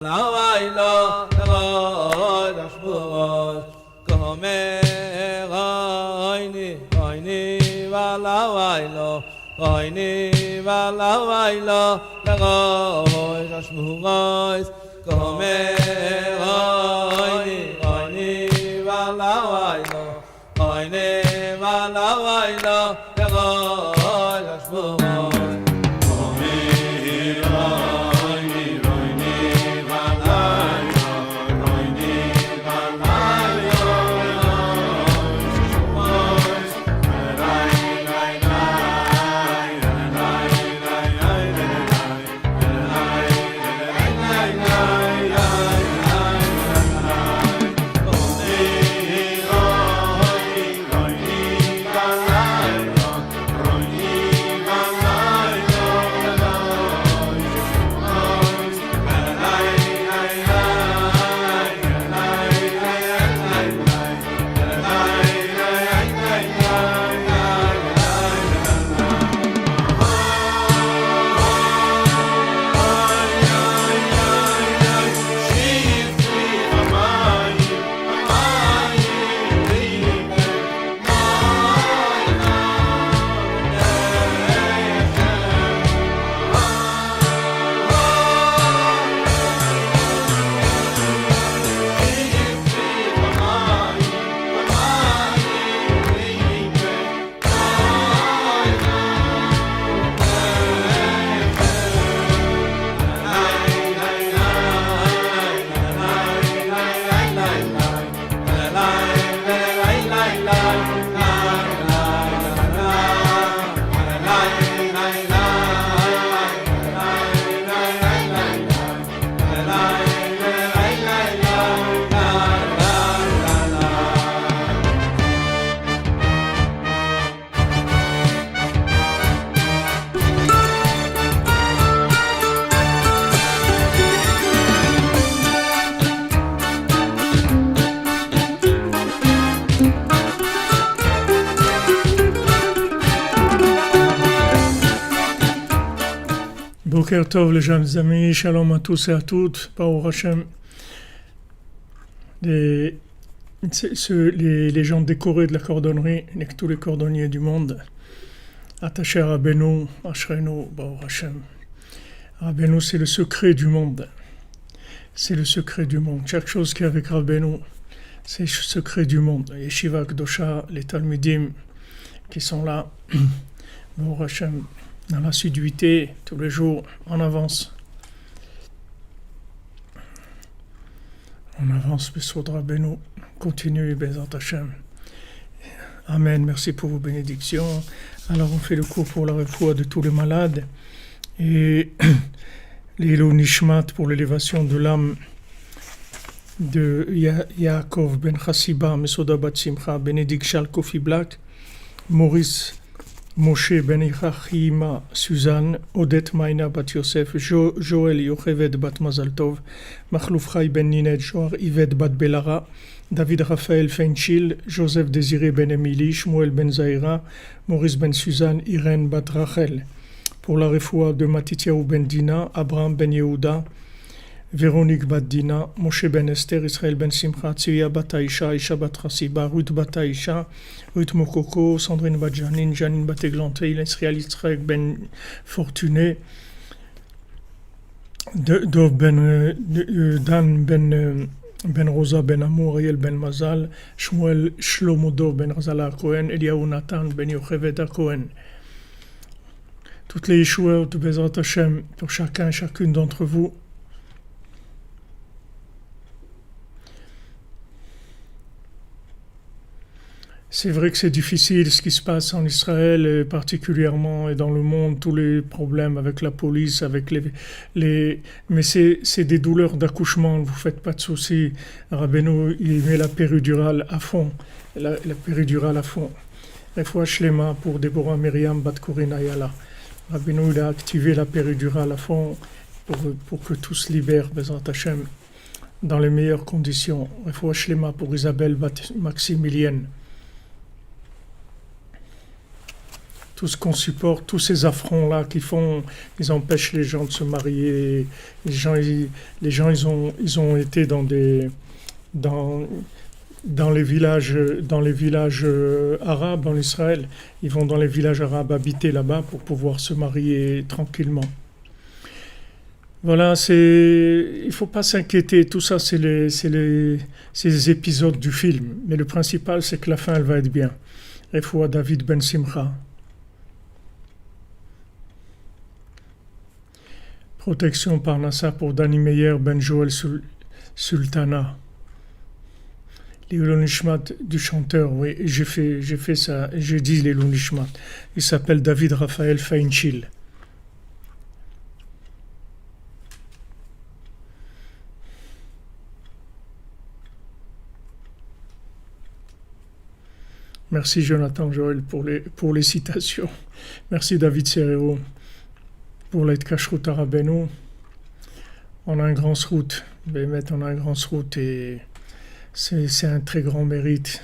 Lawailo, Lord, Ashbos, Come, Raini, Raini, Valawailo, Raini, Valawailo, Lord, Ashbos, Come, Raini, Raini, Valawailo, Raini, Valawailo, Lord, Ashbos. Boker Tov, les jeunes amis, shalom à tous et à toutes, Baruch Hashem. Les gens décorés de la cordonnerie, avec tous les cordonniers du monde, attachés à Rabbeinu, Ashrenu, Baruch Hashem. Rabbeinu, c'est le secret du monde. C'est le secret du monde. Chaque chose qui est avec Rabbeinu, c'est le secret du monde. Yeshiva Kdosha, les Talmudim qui sont là, Baruch Hashem, dans l'assiduité, tous les jours, en avance. On avance, Besod Rabbeinu, continue, Bezat Hashem. Amen, merci pour vos bénédictions. Alors on fait le cours pour la refoua de tous les malades et l'Elo Nishmat pour l'élévation de l'âme de Yaakov Ben Chassiba, Mesoda Bat Simcha, Bénédicte Charles Kofi Black, Maurice Moshe Ben Ichachima Suzanne, Odette Maïna Bat Yosef, Joël Yocheved Bat Mazaltov, Machlouf Chai Ben Nined, Joar Yvette Bat Belara, David Raphaël Feinchil, Joseph Désiré Ben Emily, Shmuel Ben Zaira, Maurice Ben Suzanne, Irène Bat Rachel. Pour la refoua de Matityahu Ben Dina, Abraham Ben Yehuda, Véronique Bat Dina, Moshe Ben Esther, Israël Ben Simcha, Tzia Bat Aisha, Isha Bat Chassiba, Ruth Bat Aisha, Ruth Mokoko, Sandrine Bat Janine, Janine Bat Eglantei, Israël Yitzhak Ben Fortuné, Dov Ben Dan Ben Rosa Ben Amour, Ariel Ben Mazal, Shmuel Shlomo Dov Ben Razala Cohen, Eliyahu Nathan Ben Yocheved Cohen. Toutes les Yeshuot de Bezrat Hashem pour chacun et chacune d'entre vous. C'est vrai que c'est difficile ce qui se passe en Israël, et particulièrement et dans le monde, tous les problèmes avec la police, avec mais c'est des douleurs d'accouchement, vous faites pas de soucis. Rabbeinu, il met la péridurale à fond, la péridurale à fond. Refoua Shlema pour Deborah Myriam Bat Corinne Ayala. Rabbeinu, il a activé la péridurale à fond pour que tout se libère, Bezrat Hashem, dans les meilleures conditions. Refoua Shlema pour Isabelle Bat Maximilienne. tout ce qu'on supporte, tous ces affronts-là ils empêchent les gens de se marier. Ils ont été dans les villages, arabes en Israël. Ils vont dans les villages arabes habiter là-bas pour pouvoir se marier tranquillement. Voilà, il faut pas s'inquiéter. Tout ça, c'est les épisodes du film. Mais le principal, c'est que la fin, elle va être bien. Refoua David Ben Simcha. Protection par Nassa pour Danny Meyer Ben Joël Sultana. L'Ilon Nishmat du chanteur, oui, j'ai fait ça, j'ai dit l'Ilon Nishmat. Il s'appelle David Raphaël Feinchil. Merci Jonathan Joël pour les citations. Merci David Serrero pour l'aide Kashrut Rabbeinu. On a un grand srout, Bémet, on a un grand srout et c'est un très grand mérite.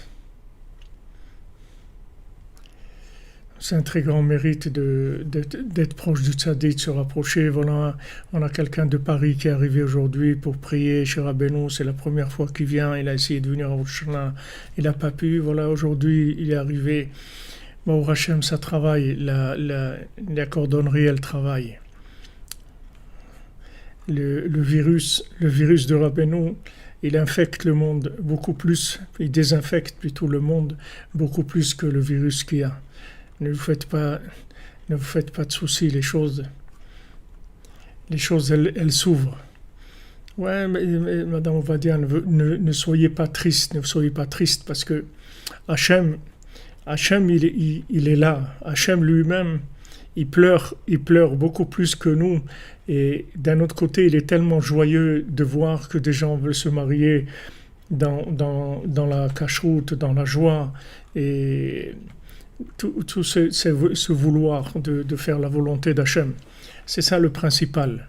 C'est un très grand mérite d'être proche du tzaddik, de se rapprocher. Voilà, on a quelqu'un de Paris qui est arrivé aujourd'hui pour prier chez Rabbeinu. C'est la première fois qu'il vient. Il a essayé de venir à Rosh Hashanah. Il n'a pas pu. Voilà, aujourd'hui, il est arrivé. Bon, Hachem, ça travaille. La cordonnerie, elle travaille. Le virus de Rabbeinu, il infecte le monde beaucoup plus. Il désinfecte plutôt le monde beaucoup plus que le virus qu'il y a. Ne vous faites pas de soucis, les choses elles s'ouvrent. Ouais, mais Madame Ovadia, ne soyez pas triste, parce que Hachem, il est là. Hachem lui-même, il pleure beaucoup plus que nous. Et d'un autre côté, il est tellement joyeux de voir que des gens veulent se marier dans la cacheroute, dans la joie, et tout ce vouloir de faire la volonté d'Hachem. C'est ça le principal.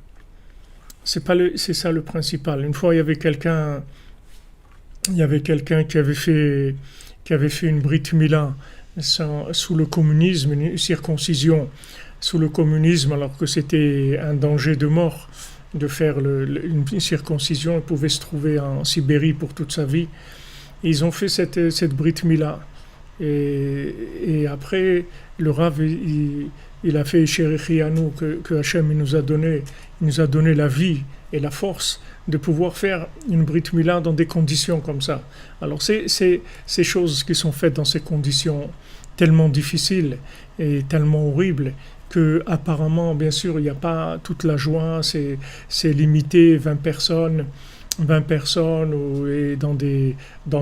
C'est ça le principal. Une fois, il y avait quelqu'un qui avait fait une Brit Mila sous le communisme, une circoncision sous le communisme, alors que c'était un danger de mort de faire une circoncision. Il pouvait se trouver en Sibérie pour toute sa vie. Et ils ont fait cette Brit Mila. Et après, le Rav, il a fait Sherichianu que Hachem il nous a donné la vie et la force de pouvoir faire une Brit Mila dans des conditions comme ça. Alors c'est ces choses qui sont faites dans ces conditions tellement difficiles et tellement horribles que apparemment, bien sûr, il n'y a pas toute la joie, c'est limité, 20 personnes et dans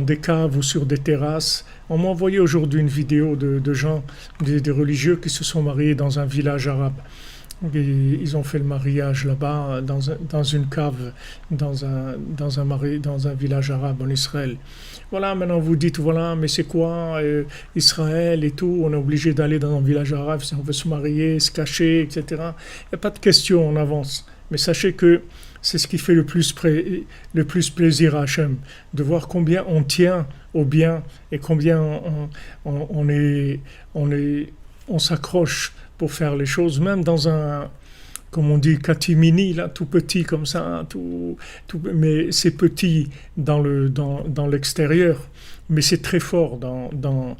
des caves ou sur des terrasses. On m'a envoyé aujourd'hui une vidéo de gens, des religieux qui se sont mariés dans un village arabe. Et ils ont fait le mariage là-bas dans une cave, dans un village arabe en Israël. Voilà, maintenant vous dites, voilà, mais c'est quoi Israël et tout, on est obligé d'aller dans un village arabe si on veut se marier, se cacher, etc. Il n'y a pas de question, on avance. Mais sachez que c'est ce qui fait le plus plaisir à Hachem, de voir combien on tient au bien et combien on s'accroche pour faire les choses, même dans un, comme on dit, catimini, là, tout petit comme ça, mais c'est petit dans l'extérieur, mais c'est très fort dans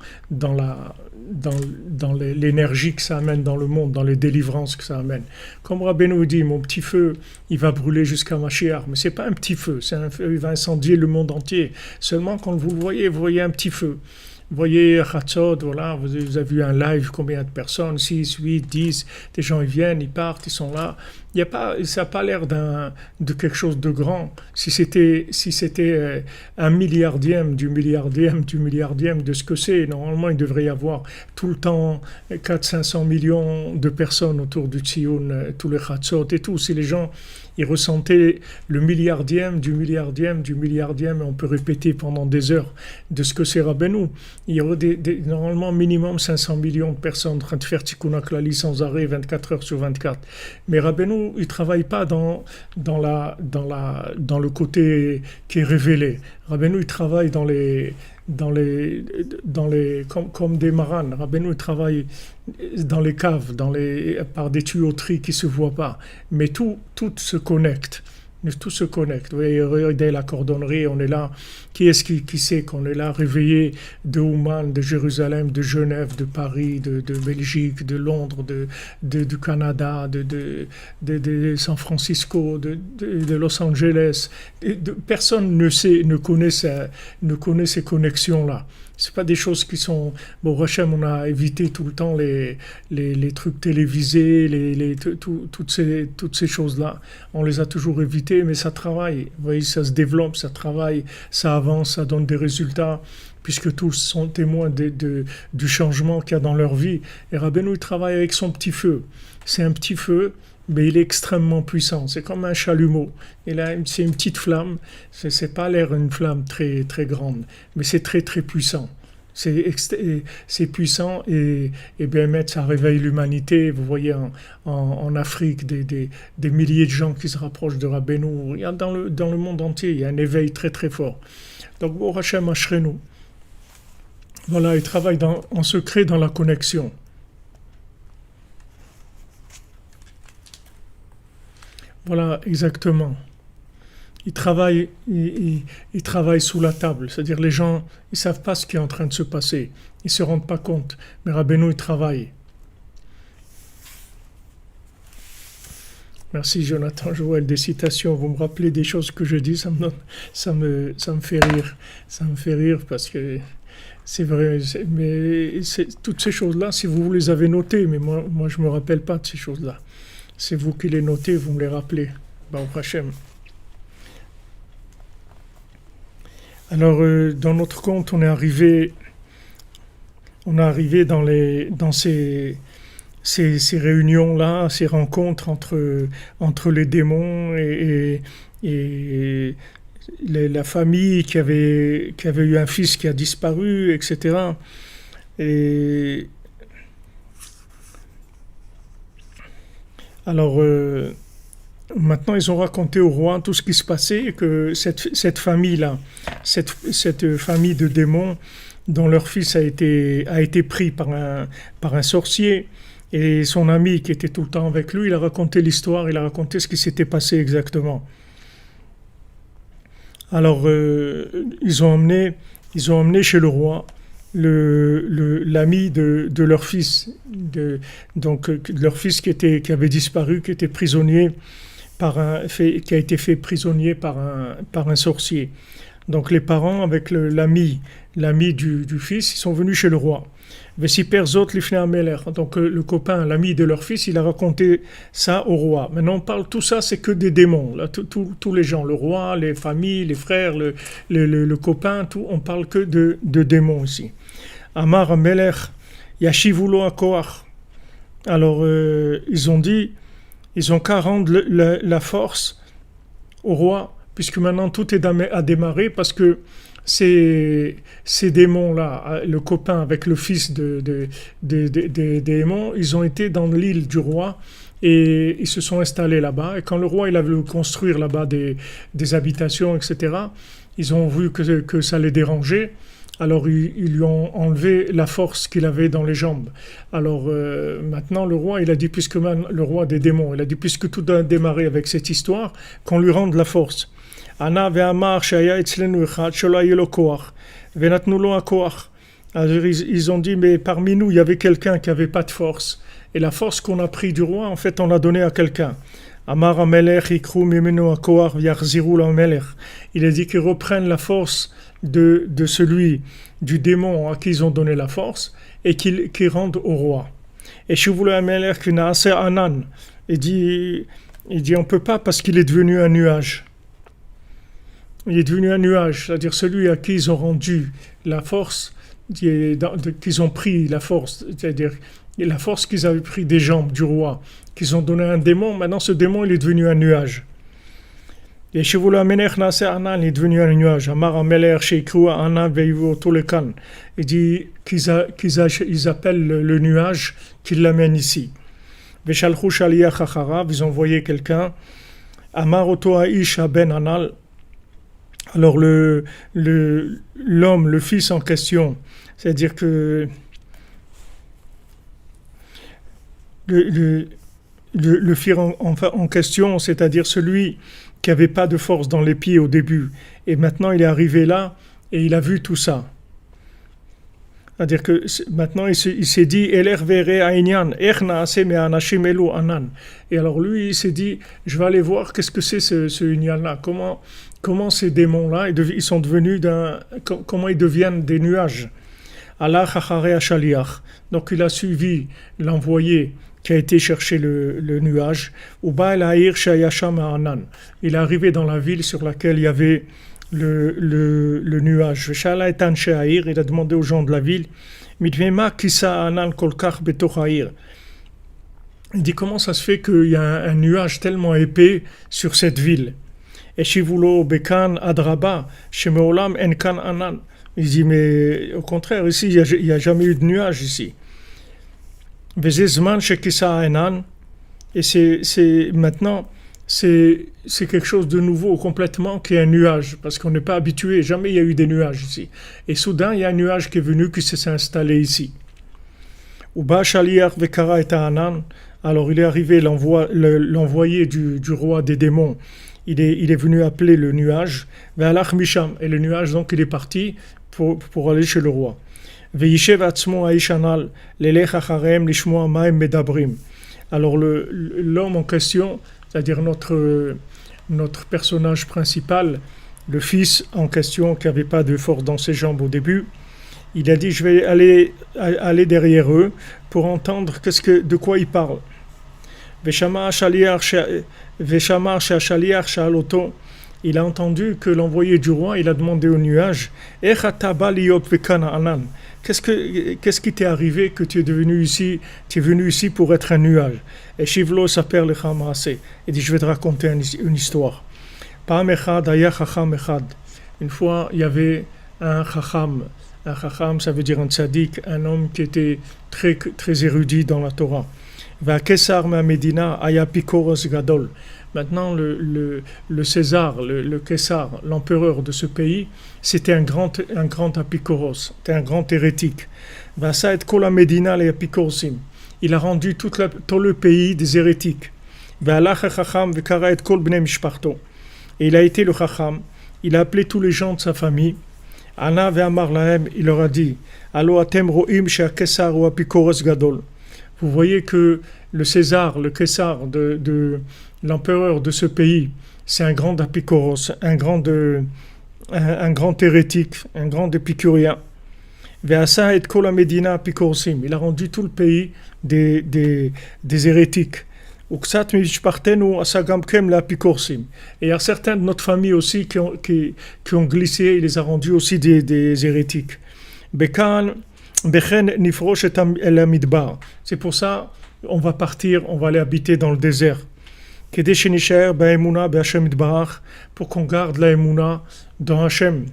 l'énergie que ça amène dans le monde, dans les délivrances que ça amène. Comme Rabbeinu dit, mon petit feu, il va brûler jusqu'à Mashiach, mais c'est pas un petit feu, c'est un feu, il va incendier le monde entier. Seulement quand vous voyez un petit feu. Vous voyez, Hatzot, voilà, vous avez vu un live, combien de personnes, 6, 8, 10, des gens ils viennent, ils partent, ils sont là. Ça n'a pas l'air de quelque chose de grand. Si c'était un milliardième du milliardième de ce que c'est, normalement il devrait y avoir tout le temps 400-500 millions de personnes autour du Tzion, tous les Hatzot et tout. Si les gens ils ressentaient le milliardième du milliardième, et on peut répéter pendant des heures de ce que c'est Rabbeinu. Il y aurait normalement minimum 500 millions de personnes en train de faire Tikkun HaKlali sans arrêt, 24 heures sur 24. Mais Rabbeinu, Rabbeinu, il travaille pas dans le côté qui est révélé. Rabbeinu, il travaille comme des marans. Rabbeinu, il travaille dans les caves, par des tuyauteries qui se voient pas. Mais tout se connecte. Tout se connecte. Vous voyez, regardez la cordonnerie, on est là. Qui est-ce qui sait qu'on est là, réveillé de Ouman, de Jérusalem, de Genève, de Paris, de Belgique, de Londres, du Canada, de San Francisco, de Los Angeles. Personne ne connaît ces connexions-là. C'est pas des choses qui sont... Bon, Hachem, on a évité tout le temps les trucs télévisés, toutes ces choses-là. On les a toujours évitées, mais ça travaille. Vous voyez, ça se développe, ça travaille, ça avance, ça donne des résultats, puisque tous sont témoins du changement qu'il y a dans leur vie. Et Rabbeinu, il travaille avec son petit feu. C'est un petit feu, mais il est extrêmement puissant. C'est comme un chalumeau. C'est une petite flamme. C'est pas l'air une flamme très, très grande, mais c'est très, très puissant. C'est puissant et bien, ça réveille l'humanité. Vous voyez en Afrique des milliers de gens qui se rapprochent de Rabbeinu. Il y a dans le monde entier, il y a un éveil très, très fort. Donc, Baruch Hashem Ashrenu. Voilà, il travaille en secret dans la connexion. Voilà, exactement. Il travaille sous la table. C'est-à-dire les gens, ils ne savent pas ce qui est en train de se passer. Ils ne se rendent pas compte. Mais Rabbeinu, il travaille. Merci Jonathan Joël, des citations. Vous me rappelez des choses que je dis, ça me fait rire. Ça me fait rire parce que c'est vrai. Mais toutes ces choses-là, si vous les avez notées, mais moi je ne me rappelle pas de ces choses-là. C'est vous qui les notez, vous me les rappelez. Baruch Hashem. Alors, dans notre compte, on est arrivé dans ces réunions-là, ces rencontres entre les démons et la famille qui avait eu un fils qui a disparu, etc. Et alors, maintenant, ils ont raconté au roi tout ce qui se passait, et que cette famille-là, cette famille de démons, dont leur fils a été pris par un sorcier, et son ami qui était tout le temps avec lui, il a raconté l'histoire, il a raconté ce qui s'était passé exactement. Alors, ils ont emmené chez le roi l'ami de leur fils, leur fils qui avait disparu, qui était prisonnier qui a été fait prisonnier par un sorcier. Donc les parents avec l'ami du fils, ils sont venus chez le roi. Donc le copain, l'ami de leur fils, il a raconté ça au roi. Maintenant on parle, tout ça c'est que des démons. Là, tous les gens, le roi, les familles, les frères, le copain, tout, on parle que de démons ici. Amar Amelech Yashivulo Akoach. Alors ils ont dit, ils ont qu'à rendre la force au roi, puisque maintenant tout est à démarrer, parce que ces démons-là, le copain avec le fils des démons, ils ont été dans l'île du roi et ils se sont installés là-bas. Et quand le roi il a voulu construire là-bas des habitations, etc., ils ont vu que ça les dérangeait. Alors ils lui ont enlevé la force qu'il avait dans les jambes. Alors maintenant le roi, il a dit, le roi des démons, il a dit, puisque tout a démarré avec cette histoire, qu'on lui rende la force. Ana ve'amar shaya etzlenu echad shelo hayeh lo koach venatnu lo hakoach. Ils ont dit, mais parmi nous il y avait quelqu'un qui avait pas de force, et la force qu'on a pris du roi, en fait on l'a donnée à quelqu'un. Amar hamelech yikru mimenu hakoach v'yachziru lamelech. Il a dit qu'ils reprennent la force de celui, du démon à qui ils ont donné la force, et qu'ils rendent au roi. Et Shuvulu Amelech Naase Anan, il dit on peut pas, parce qu'il est devenu un nuage. Il est devenu un nuage, c'est-à-dire celui à qui ils ont rendu la force, qu'ils ont pris la force, c'est-à-dire la force qu'ils avaient pris des jambes du roi, qu'ils ont donné à un démon. Maintenant ce démon il est devenu un nuage. Et Shivula Amelech Naase Anan est devenu un nuage. Amar Amelech Sheikru Anan Veivu Tolekan. Il dit qu'ils appellent le nuage, qu'ils l'amènent ici. Veshalchu shaliach acharav, ils ont envoyé quelqu'un. Amar oto ha'ish ben anal. Alors l'homme, le fils en question, c'est-à-dire que le fils en question, c'est-à-dire celui qui n'avait pas de force dans les pieds au début, et maintenant il est arrivé là et il a vu tout ça. C'est-à-dire que maintenant il s'est dit Eler vere aïnyan, erna ase me anashim elu anan. Et alors lui il s'est dit je vais aller voir qu'est-ce que c'est ce inyan-là, comment ces démons-là ils sont devenus comment ils deviennent des nuages. Allah chachare ashaliach. Donc il a suivi l'envoyé qui a été chercher le nuage. Uba el ha'ir shayasham ha'anan. Il est arrivé dans la ville sur laquelle il y avait le nuage. Shala et Anshe Haïr, il a demandé aux gens de la ville, Mitvema kisa anan kolkar betoch Haïr. Il dit comment ça se fait qu'il y a un nuage tellement épais sur cette ville. Et shivulo bekan adraba shemeolam enkan anan. Il dit mais au contraire ici il y a jamais eu de nuage ici. Vezezman shekisa anan. Et c'est maintenant c'est quelque chose de nouveau complètement qui est un nuage, parce qu'on n'est pas habitué, jamais il y a eu des nuages ici. Et soudain, il y a un nuage qui est venu, qui s'est installé ici. Uba shaliach vekara et anan. Alors il est arrivé l'envoyé du roi des démons. Il est venu appeler le nuage, ve'alach misham, et le nuage donc il est parti pour aller chez le roi. Ve'yishev atzmo ha'ish anal lelech acharem lishmoa ma'em medabrim. Alors l'homme en question, c'est-à-dire notre personnage principal, le fils en question qui n'avait pas de force dans ses jambes au début, il a dit je vais aller derrière eux pour entendre de quoi ils parlent. Il a entendu que l'envoyé du roi, il a demandé au nuage qu'est-ce qui t'est arrivé que tu es venu ici pour être un nuage. Et Shivlo s'appelle le Chamaase. Il dit je vais te raconter une histoire. Une fois il y avait un chacham. Un chacham, ça veut dire un tzaddik, un homme qui était très, très érudit dans la Torah. Maintenant, le César, le Kessar, l'empereur de ce pays, c'était un grand apikoros, c'était un grand hérétique. Il a rendu tout le pays des hérétiques. Et il a été le chacham, il a appelé tous les gens de sa famille. Ana ve'amar lahem, il leur a dit, Allo atem ro'im she'akesar ou apikoros gadol. Vous voyez que le César, le Kessar de l'empereur de ce pays, c'est un grand apikoros, un grand hérétique, un grand épicurien. Ve'asa et kol medina apikorosim. Il a rendu tout le pays des hérétiques. Uksat mishpartenu asagam kem la apikorosim. Et il y a certains de notre famille aussi qui ont glissé, il les a rendus aussi des hérétiques. Bekan c'est pour ça on va partir, on va aller habiter dans le désert. Pour qu'on garde la émouna dans Hachem.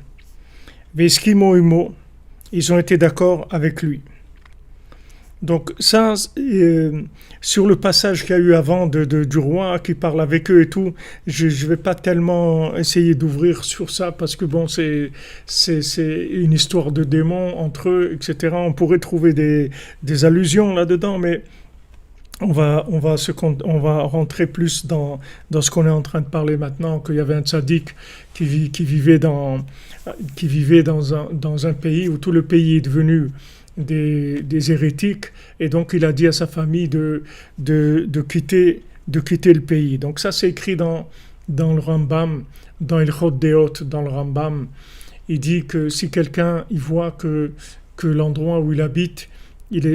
Ils ont été d'accord avec lui. Donc ça, sur le passage qu'il y a eu avant du roi qui parle avec eux et tout, je ne vais pas tellement essayer d'ouvrir sur ça parce que bon, c'est une histoire de démons entre eux, etc. On pourrait trouver des allusions là-dedans, mais on va rentrer plus dans ce qu'on est en train de parler maintenant, qu'il y avait un tzaddik qui vivait dans un pays où tout le pays est devenu des hérétiques, et donc il a dit à sa famille de quitter le pays. Donc ça c'est écrit dans le Rambam, dans Ilchot Deot, dans le Rambam. Il dit que si quelqu'un il voit que l'endroit où il habite,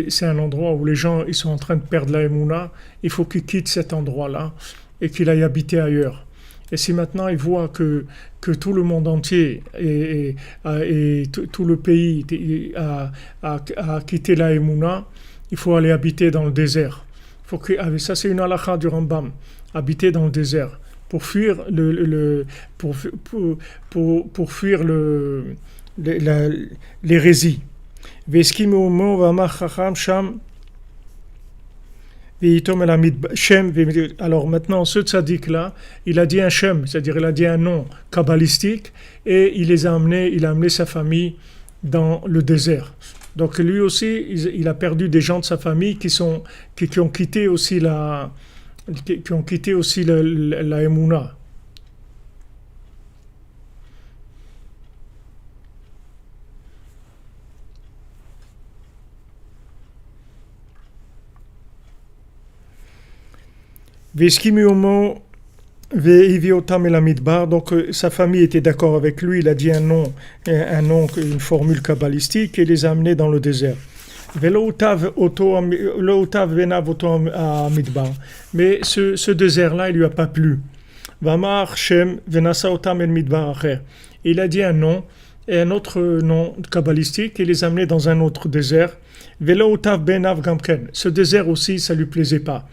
c'est un endroit où les gens ils sont en train de perdre la émouna, il faut qu'il quitte cet endroit-là et qu'il aille habiter ailleurs. Et si maintenant il voit que tout le monde entier et tout le pays a quitté la émouna, il faut aller habiter dans le désert. Ça c'est une halakha du Rambam, habiter dans le désert pour fuir l'hérésie. Alors maintenant, ce tzaddik-là, il a dit un Shem, c'est-à-dire il a dit un nom kabbalistique, et il a amené sa famille dans le désert. Donc lui aussi, il a perdu des gens de sa famille qui ont quitté aussi la Emouna. Donc sa famille était d'accord avec lui, il a dit un nom, une formule kabbalistique, et les a amenés dans le désert. Mais ce désert-là, il lui a pas plu. Il a dit un nom, et un autre nom kabbalistique, et les a amenés dans un autre désert. Ce désert aussi, ça lui plaisait pas.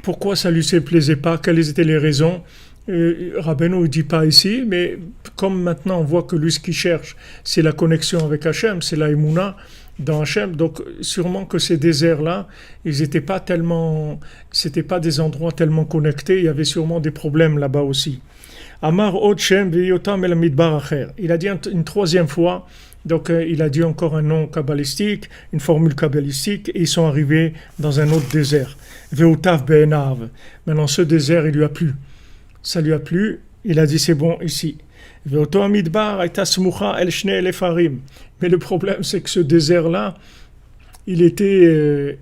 Pourquoi ça lui plaisait pas? Quelles étaient les raisons? Rabbeinu ne dit pas ici, mais comme maintenant on voit que lui ce qu'il cherche, c'est la connexion avec Hachem, c'est la Emouna dans Hachem, donc sûrement que ces déserts-là, c'était pas des endroits tellement connectés, il y avait sûrement des problèmes là-bas aussi. Amar Od Shem veyotam el midbar acher. Il a dit une troisième fois. Donc il a dit encore un nom kabbalistique, une formule kabbalistique, et ils sont arrivés dans un autre désert. Ve'utav be'enav. Maintenant ce désert, il lui a plu. Ça lui a plu, il a dit c'est bon ici. Ve'oto amidbar aita smucha el shnei elefarim. Mais le problème c'est que ce désert-là, il était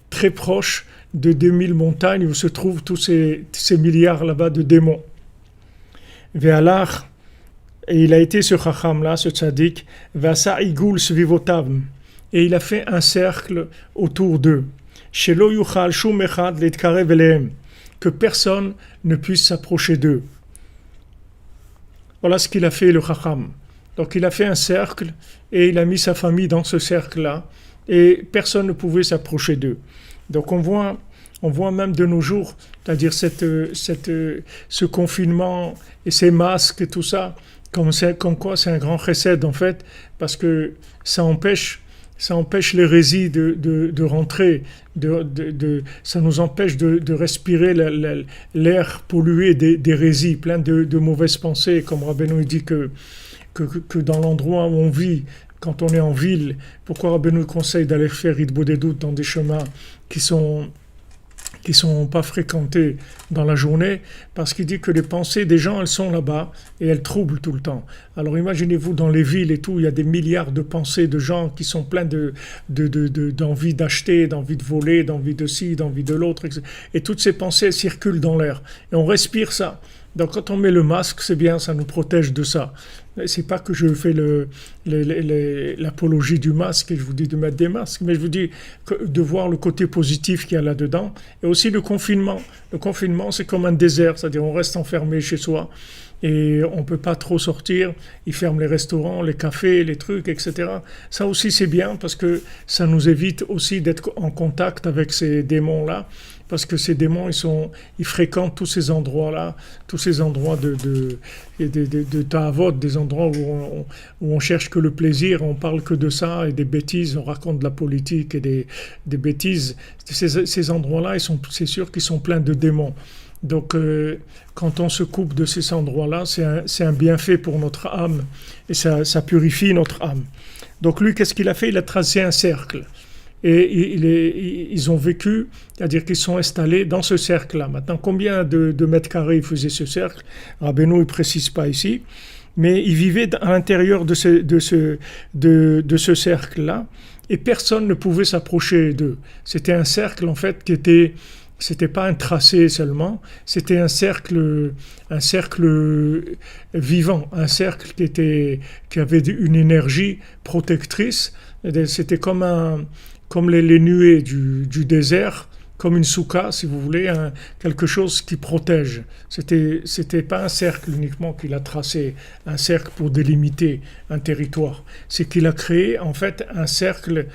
très proche de 2000 montagnes où se trouvent tous ces milliards là-bas de démons. Ve'alach. Et il a été ce chacham là, ce tzaddik, vasa igul svivotav, et il a fait un cercle autour d'eux. Shelo yuchal shum echad leitkarev elehem, que personne ne puisse s'approcher d'eux. Voilà ce qu'il a fait le chacham. Donc il a fait un cercle et il a mis sa famille dans ce cercle là, et personne ne pouvait s'approcher d'eux. Donc on voit même de nos jours, c'est-à-dire ce confinement et ces masques et tout ça. Comme quoi c'est un grand chesed en fait, parce que ça empêche l'hérésie de rentrer, ça nous empêche de respirer l'air pollué d'hérésie, plein de mauvaises pensées, comme Rabbeinu dit que dans l'endroit où on vit, quand on est en ville, pourquoi Rabbeinu conseille d'aller faire Hitbodedut dans des chemins qui sont pas fréquentés dans la journée, parce qu'il dit que les pensées des gens, elles sont là-bas et elles troublent tout le temps. Alors imaginez-vous dans les villes et tout, il y a des milliards de pensées de gens qui sont pleins d'envie d'acheter, d'envie de voler, d'envie de ci, d'envie de l'autre, etc. Et toutes ces pensées circulent dans l'air. Et on respire ça. Donc quand on met le masque, c'est bien, ça nous protège de ça. C'est pas que je fais l'apologie du masque et je vous dis de mettre des masques, mais je vous dis de voir le côté positif qu'il y a là-dedans. Et aussi le confinement. Le confinement, c'est comme un désert, c'est-à-dire on reste enfermé chez soi et on peut pas trop sortir. Ils ferment les restaurants, les cafés, les trucs, etc. Ça aussi, c'est bien parce que ça nous évite aussi d'être en contact avec ces démons-là. Parce que ces démons, ils fréquentent tous ces endroits-là, tous ces endroits de ta'avot, des endroits où on cherche que le plaisir, on parle que de ça et des bêtises, on raconte de la politique et des bêtises. Ces endroits-là, c'est sûr qu'ils sont pleins de démons. Donc, quand on se coupe de ces endroits-là, c'est un bienfait pour notre âme et ça purifie notre âme. Donc lui, qu'est-ce qu'il a fait? Il a tracé un cercle. Et ils ont vécu, c'est-à-dire qu'ils sont installés dans ce cercle-là. Maintenant, combien de mètres carrés il faisait ce cercle? Rabbeinu ne précise pas ici, mais ils vivaient à l'intérieur de ce cercle-là, et personne ne pouvait s'approcher d'eux. C'était un cercle, en fait, c'était pas un tracé seulement, c'était un cercle vivant, un cercle qui avait une énergie protectrice. C'était comme les nuées du désert, comme une souka, si vous voulez, quelque chose qui protège. C'était pas un cercle uniquement qu'il a tracé, un cercle pour délimiter un territoire. C'est qu'il a créé en fait un cercle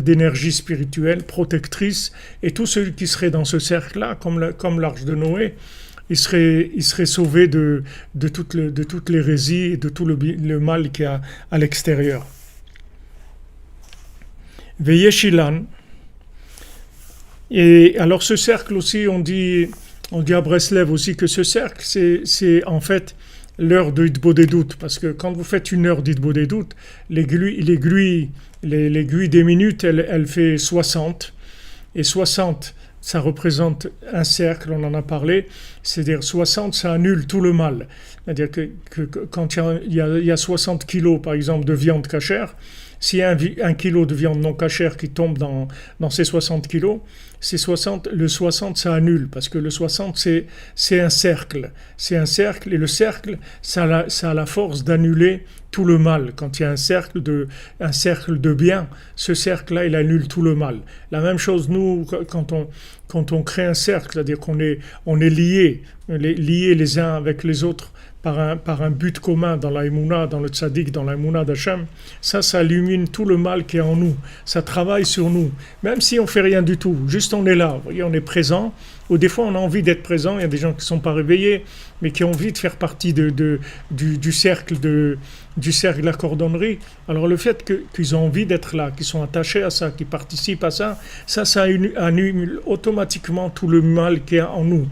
d'énergie spirituelle protectrice, et tous ceux qui seraient dans ce cercle-là, comme l'arche de Noé, ils seraient sauvés de toute l'hérésie et de tout le mal qu'il y a à l'extérieur. Veyeshilan. Et alors ce cercle aussi, on dit à Breslev aussi que ce cercle, c'est en fait l'heure de Hitbodedut, parce que quand vous faites une heure d'Hitbodedut, l'aiguille des minutes, elle fait 60, et 60, ça représente un cercle, on en a parlé, c'est-à-dire 60, ça annule tout le mal. C'est-à-dire que quand il y a 60 kilos, par exemple, de viande cachère, s'il y a un kilo de viande non cachère qui tombe dans ces 60 kilos, le 60 ça annule, parce que le 60 c'est un cercle. C'est un cercle, et le cercle, ça a la force d'annuler tout le mal. Quand il y a un cercle de bien, ce cercle-là, il annule tout le mal. La même chose, nous, quand on crée un cercle, c'est-à-dire qu'on est liés les uns avec les autres, par un but commun dans la Emouna, dans le tzaddik, dans la Emouna d'Hachem, ça illumine tout le mal qui est en nous. Ça travaille sur nous. Même si on ne fait rien du tout, juste on est là, vous voyez, on est présent. Ou des fois on a envie d'être présent, il y a des gens qui ne sont pas réveillés, mais qui ont envie de faire partie du cercle de la cordonnerie. Alors le fait qu'ils ont envie d'être là, qu'ils sont attachés à ça, qu'ils participent à ça, ça annule automatiquement tout le mal qui est en nous.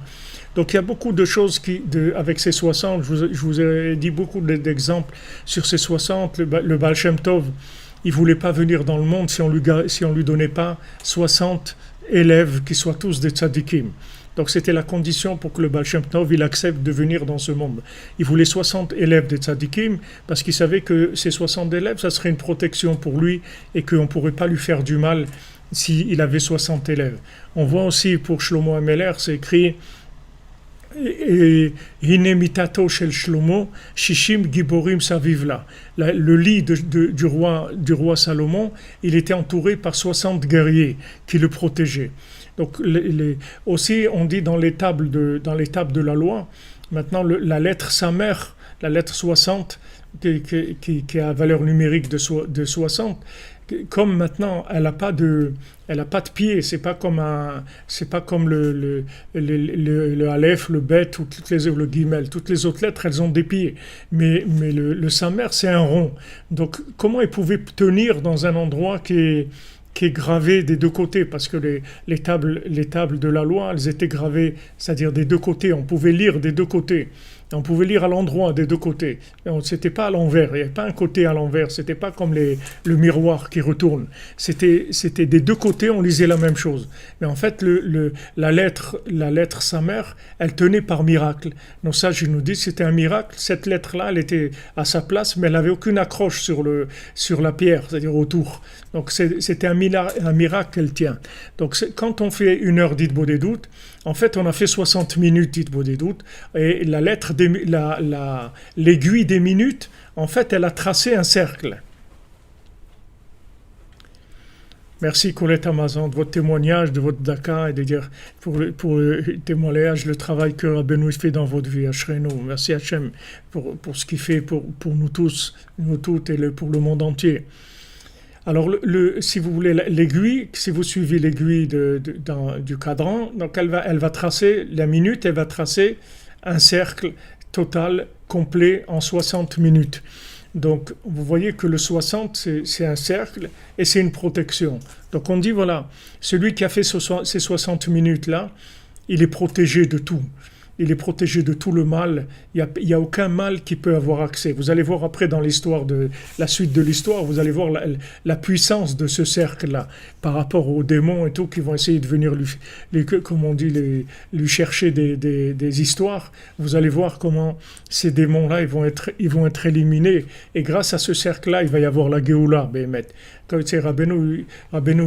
Donc il y a beaucoup de choses avec ces 60, je vous ai dit beaucoup d'exemples sur ces 60. Le Baal Shem Tov, il ne voulait pas venir dans le monde si on lui donnait pas 60 élèves qui soient tous des tzadikim. Donc c'était la condition pour que le Baal Shem Tov il accepte de venir dans ce monde. Il voulait 60 élèves des tzadikim parce qu'il savait que ces 60 élèves, ça serait une protection pour lui et qu'on ne pourrait pas lui faire du mal s'il avait 60 élèves. On voit aussi pour Shlomo Ameler, c'est écrit et Hine mitato shel Shlomo, Shishim Giborim Savivla. Le lit du roi Salomon, il était entouré par 60 guerriers qui le protégeaient. Donc aussi, on dit dans les tables de la loi, maintenant la lettre Samer, la lettre 60, qui a valeur numérique de 60, comme maintenant elle n'a pas de pied, c'est pas comme le Aleph, le Bet ou le Gimel, toutes les autres lettres elles ont des pieds, mais le Samer c'est un rond. Donc comment ils pouvaient tenir dans un endroit qui est gravé des deux côtés, parce que les tables de la loi elles étaient gravées, c'est-à-dire des deux côtés, on pouvait lire des deux côtés. On pouvait lire à l'endroit des deux côtés. C'était pas à l'envers, il n'y avait pas un côté à l'envers, c'était pas comme le miroir qui retourne. C'était des deux côtés, on lisait la même chose. Mais en fait, la lettre Samer, elle tenait par miracle. Nos sages nous disent que c'était un miracle. Cette lettre-là, elle était à sa place, mais elle n'avait aucune accroche sur la pierre, c'est-à-dire autour. Donc c'était un miracle qu'elle tient. Donc quand on fait une heure d'Hitbodedut, en fait, on a fait 60 minutes d'Hitbodedut, et l'aiguille des minutes, en fait, elle a tracé un cercle. Merci Colette Amazon de votre témoignage, de votre daka, et de dire pour le témoignage, le travail que Rabbeinu fait dans votre vie, Ashrenu. Merci Hachem pour ce qu'il fait pour nous tous, nous toutes, et pour le monde entier. Alors, si vous voulez l'aiguille, si vous suivez l'aiguille du cadran, donc elle va tracer la minute, elle va tracer un cercle total, complet, en 60 minutes. Donc, vous voyez que le 60, c'est un cercle et c'est une protection. Donc, on dit, voilà, celui qui a fait ces 60 minutes-là, il est protégé de tout. Il est protégé de tout le mal. Il y a aucun mal qui peut avoir accès. Vous allez voir après dans la suite de l'histoire, vous allez voir la puissance de ce cercle-là par rapport aux démons et tout qui vont essayer de venir lui chercher des histoires. Vous allez voir comment ces démons-là ils vont être éliminés. Et grâce à ce cercle-là, il va y avoir la Géoula, Béhémet. Comme Rabbeinu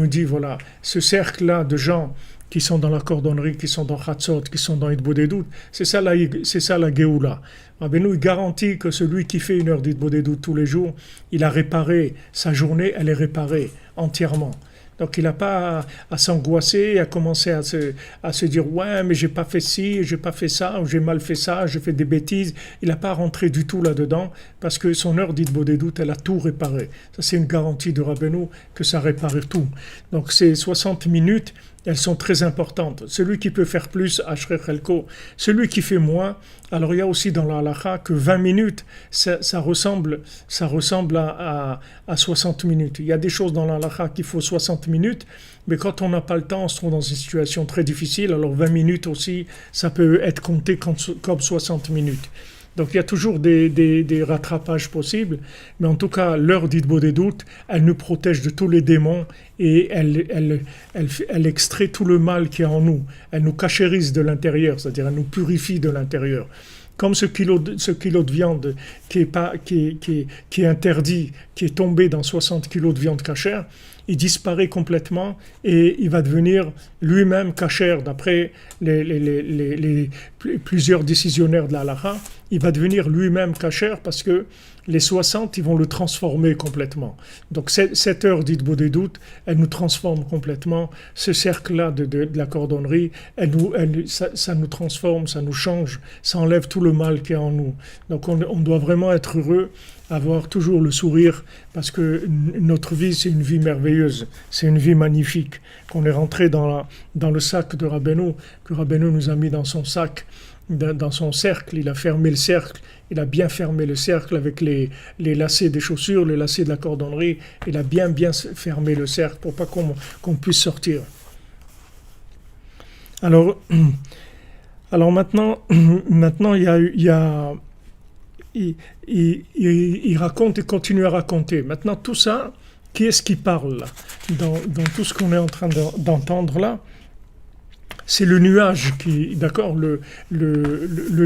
dit, voilà, ce cercle-là de gens qui sont dans la cordonnerie, qui sont dans Chatzot, qui sont dans Hitbodedut, c'est ça la Géoula. Rabbeinu garantit que celui qui fait une heure d'Hitbodedut tous les jours, il a réparé sa journée, elle est réparée entièrement. Donc il n'a pas à s'angoisser, à commencer à se dire « ouais, mais j'ai pas fait ci, j'ai pas fait ça, ou j'ai mal fait ça, j'ai fait des bêtises ». Il n'a pas rentré du tout là-dedans, parce que son heure d'Hitbodedut, elle a tout réparé. Ça, c'est une garantie de Rabbeinu que ça répare tout. Donc ces 60 minutes, elles sont très importantes. Celui qui peut faire plus, Ashrei Chelko. Celui qui fait moins, alors il y a aussi dans la halakha que 20 minutes, ça ressemble à 60 minutes. Il y a des choses dans la halakha qu'il faut 60 minutes, mais quand on n'a pas le temps, on se trouve dans une situation très difficile, alors 20 minutes aussi, ça peut être compté comme 60 minutes. Donc il y a toujours des rattrapages possibles, mais en tout cas, l'heure d'Hitbodedut, elle nous protège de tous les démons et elle extrait tout le mal qui est en nous. Elle nous cachérise de l'intérieur, c'est-à-dire elle nous purifie de l'intérieur. Comme ce kilo de viande qui est interdit, qui est tombé dans 60 kilos de viande cachère, il disparaît complètement et il va devenir lui-même cachère d'après plusieurs décisionnaires de la halakha. Il va devenir lui-même cachère parce que les 60, ils vont le transformer complètement. Donc cette heure d'Hitbodedut, elle nous transforme complètement. Ce cercle-là de la cordonnerie, ça nous transforme, ça nous change, ça enlève tout le mal qui est en nous. Donc on doit vraiment être heureux, avoir toujours le sourire, parce que notre vie, c'est une vie merveilleuse, c'est une vie magnifique, qu'on est rentré dans le sac de Rabbeinu, que Rabbeinu nous a mis dans son sac, dans son cercle. Il a fermé le cercle, il a bien fermé le cercle avec les lacets des chaussures, les lacets de la cordonnerie. Il a bien fermé le cercle pour pas qu'on puisse sortir. Alors maintenant il raconte et continue à raconter. Maintenant tout ça, qui est-ce qui parle là, dans tout ce qu'on est en train d'entendre là? C'est le nuage d'accord, le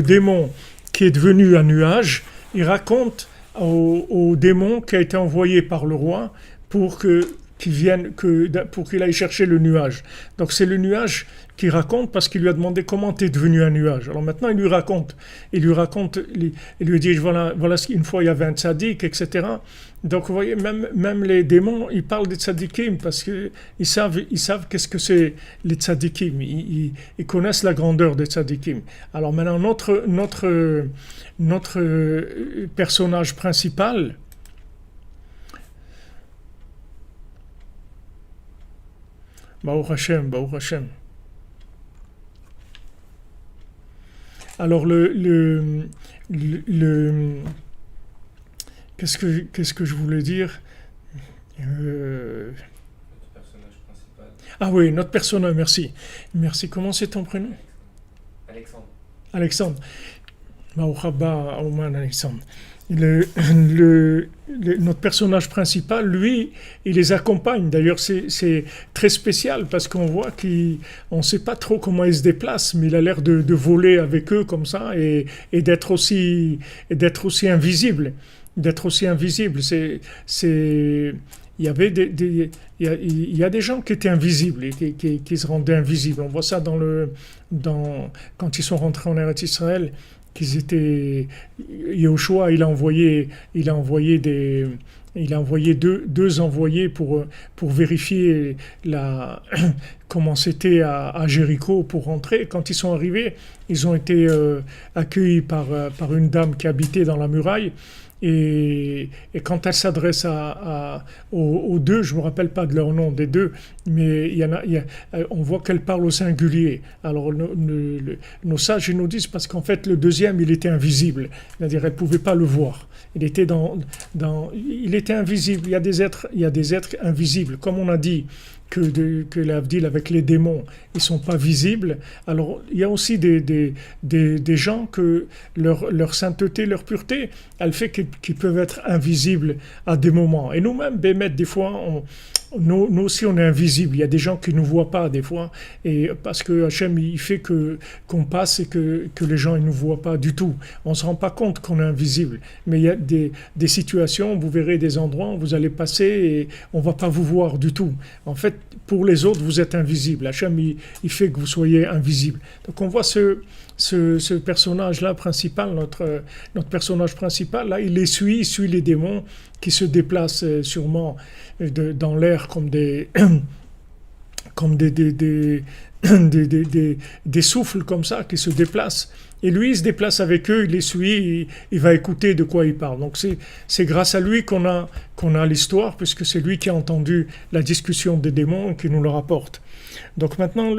démon qui est devenu un nuage. Il raconte au démon qui a été envoyé par le roi pour qu'il aille chercher le nuage. Donc c'est le nuage qui raconte parce qu'il lui a demandé comment tu es devenu un nuage. Alors maintenant il lui raconte, il lui dit voilà une fois il y avait un tzaddik, etc. Donc vous voyez, même les démons, ils parlent des tzaddikim parce qu'ils savent qu'est-ce que c'est les tzaddikim. Ils connaissent la grandeur des tzaddikim. Alors maintenant notre personnage principal, Baruch Hashem. Alors qu'est-ce que je voulais dire? Notre personnage principal. Ah oui, notre personnage, merci. Comment c'est ton prénom? Alexandre. Baruch haba Auman Alexandre. Notre personnage principal, lui, il les accompagne. D'ailleurs, c'est très spécial parce qu'on voit qu'on ne sait pas trop comment il se déplace, mais il a l'air de voler avec eux comme ça et d'être aussi invisible. Il y a des gens qui étaient invisibles et qui se rendaient invisibles. On voit ça quand ils sont rentrés en Eretz Israël. Yehoshua, il a envoyé deux envoyés pour vérifier comment c'était à Jéricho pour rentrer. Quand ils sont arrivés, ils ont été accueillis par une dame qui habitait dans la muraille. Et quand elle s'adresse aux deux, je ne me rappelle pas de leur nom des deux, mais on voit qu'elle parle au singulier. Alors nos sages ils nous disent parce qu'en fait le deuxième il était invisible, c'est-à-dire elle ne pouvait pas le voir. Il était il était invisible. Il y a des êtres invisibles, comme on a dit. Que l'Avdil avec les démons, ils sont pas visibles. Alors il y a aussi des gens que leur sainteté, leur pureté, elle fait qu'ils peuvent être invisibles à des moments. Et nous-mêmes, Bémet, des fois, nous aussi on est invisibles. Il y a des gens qui nous voient pas des fois, et parce que Hachem il fait qu'on passe et que les gens ils nous voient pas du tout. On se rend pas compte qu'on est invisible. Mais il y a des situations, vous verrez des endroits où vous allez passer et on va pas vous voir du tout. En fait, pour les autres, vous êtes invisible. Hachem il fait que vous soyez invisible. Donc on voit ce personnage-là principal, notre personnage principal, là, il suit les démons qui se déplacent sûrement dans l'air comme des comme des souffles comme ça qui se déplacent. Et lui, il se déplace avec eux, il les suit, il va écouter de quoi ils parlent. Donc c'est grâce à lui qu'on a l'histoire, puisque c'est lui qui a entendu la discussion des démons et qui nous le rapporte. Donc maintenant,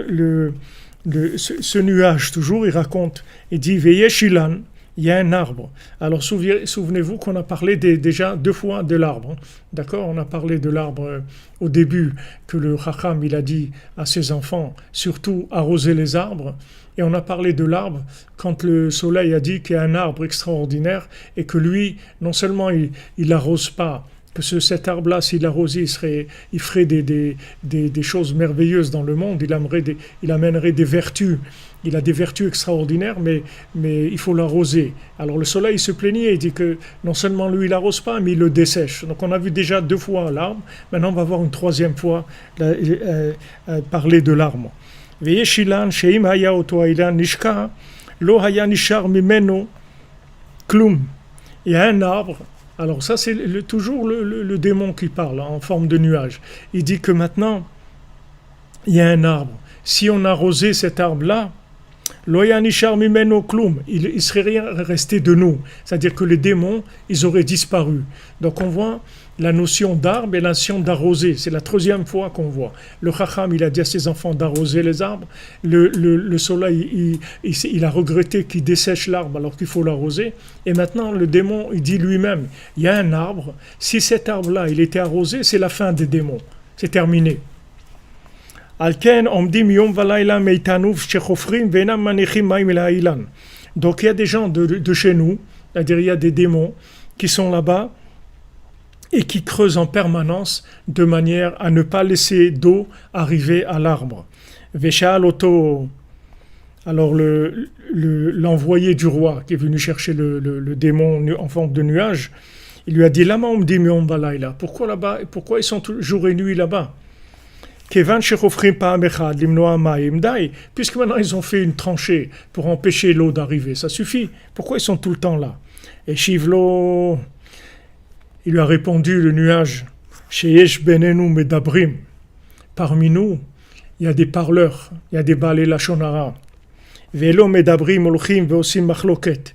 ce nuage, toujours, il raconte, il dit « Veyeshilan », il y a un arbre. Alors souvenez-vous qu'on a parlé déjà 2 fois de l'arbre. D'accord? On a parlé de l'arbre au début, que le Chacham il a dit à ses enfants, surtout arroser les arbres. Et on a parlé de l'arbre quand le soleil a dit qu'il y a un arbre extraordinaire et que lui, non seulement il n'arrose pas, que cet arbre-là, s'il arrosait, il ferait des choses merveilleuses dans le monde, il amènerait des vertus. Il a des vertus extraordinaires, mais il faut l'arroser. Alors le soleil se plaignait, il dit que non seulement lui, il n'arrose pas, mais il le dessèche. Donc on a vu déjà 2 fois l'arbre, maintenant on va voir une 3e fois parler de l'arbre. וישילן שאם היה אותו האילן נשקע, לא היה נשאר ממנו כלום. Il y a un arbre, alors ça c'est toujours le démon qui parle en forme de nuage. Il dit que maintenant, il y a un arbre. Si on arrosait cet arbre-là, lo ya nishar mimeno klum, il serait rien resté de nous. C'est-à-dire que les démons, ils auraient disparu. Donc on voit la notion d'arbre et la notion d'arroser. C'est la 3e fois qu'on voit. Le Chacham, il a dit à ses enfants d'arroser les arbres. Le soleil, il a regretté qu'il dessèche l'arbre alors qu'il faut l'arroser. Et maintenant, le démon, il dit lui-même, il y a un arbre. Si cet arbre-là, il était arrosé, c'est la fin des démons. C'est terminé. Donc il y a des gens de chez nous, c'est-à-dire il y a des démons qui sont là-bas et qui creusent en permanence de manière à ne pas laisser d'eau arriver à l'arbre. Alors l'envoyé du roi qui est venu chercher le démon en forme de nuage, il lui a dit pourquoi là-bas, pourquoi ils sont jour et nuit là-bas? Puisque maintenant ils ont fait une tranchée pour empêcher l'eau d'arriver, ça suffit. Pourquoi ils sont tout le temps là? Et Shivlo, il lui a répondu, le nuage, Sheyesh benenu medabrim. Parmi nous, il y a des parleurs, il y a des balais lachonara. Velo medabrim olchim veosim machloket.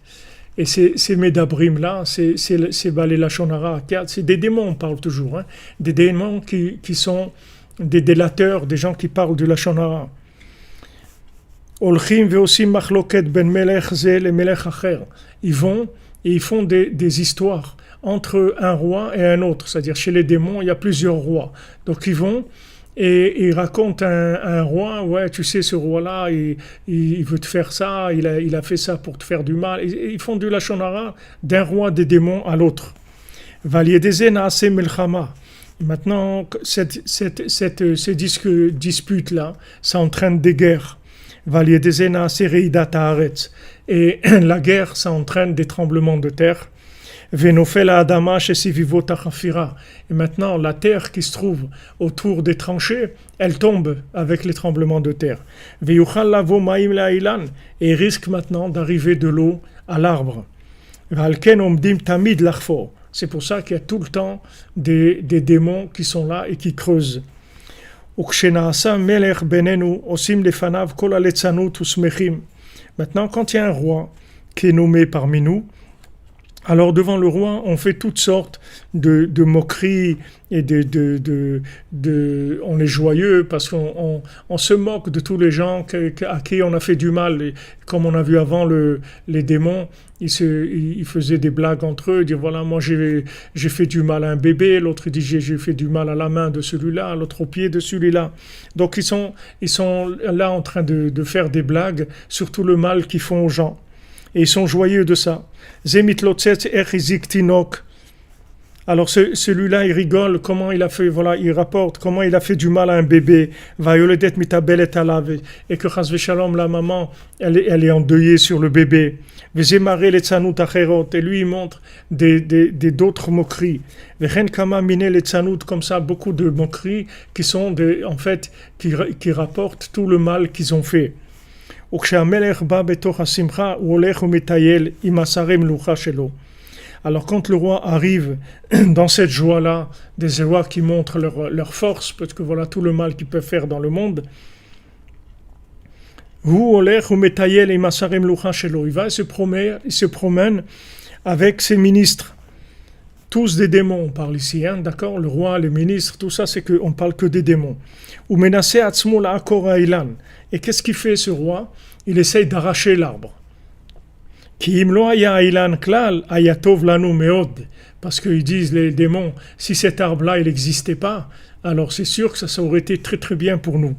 Et ces médabrim là, ces balais lachonara, c'est des démons, on parle toujours, hein, des démons qui sont des délateurs, des gens qui parlent de la Shonara. Olchim veosim machloket ben melech ze le melech acher. Ils vont et ils font des histoires entre un roi et un autre. C'est-à-dire chez les démons, il y a plusieurs rois. Donc ils vont et ils racontent un roi, ouais, tu sais, ce roi-là, il veut te faire ça, il a fait ça pour te faire du mal. Ils font de la Shonara d'un roi des démons à l'autre. Valiedeze naase melchama. Maintenant, ces disputes-là, ça entraîne des guerres. Et la guerre, ça entraîne des tremblements de terre. Et maintenant, la terre qui se trouve autour des tranchées, elle tombe avec les tremblements de terre. Et il risque maintenant d'arriver de l'eau à l'arbre. C'est pour ça qu'il y a tout le temps des démons qui sont là et qui creusent. Maintenant, quand il y a un roi qui est nommé parmi nous, alors devant le roi, on fait toutes sortes de moqueries et on est joyeux parce qu'on se moque de tous les gens à qui on a fait du mal. Et comme on a vu avant les démons, ils faisaient des blagues entre eux, dire voilà, moi j'ai fait du mal à un bébé, l'autre dit j'ai fait du mal à la main de celui-là, l'autre au pied de celui-là. Donc ils sont là en train de faire des blagues sur tout le mal qu'ils font aux gens. Et ils sont joyeux de ça. Alors celui-là, il rigole, comment il a fait, voilà, il rapporte comment il a fait du mal à un bébé, et que chas v'shalom, la maman, elle est endeuillée sur le bébé. Et lui, il montre d'autres moqueries. Comme ça, beaucoup de moqueries qui sont en fait, qui rapportent tout le mal qu'ils ont fait. וכשהמלך בא בתוך השמחה, הוא הולך ומטייל עם השרי מלוכה שלו. Alors quand le roi arrive dans cette joie-là, des joies qui montrent leur force, parce que voilà tout le mal qu'ils peuvent faire dans le monde, il se promène avec ses ministres, tous des démons, on parle ici, hein, d'accord, le roi, les ministres, tout ça, c'est qu'on parle que des démons. Et qu'est-ce qu'il fait ce roi? Il essaye d'arracher l'arbre. Parce qu'ils disent, les démons, si cet arbre-là, il n'existait pas, alors c'est sûr que ça aurait été très très bien pour nous.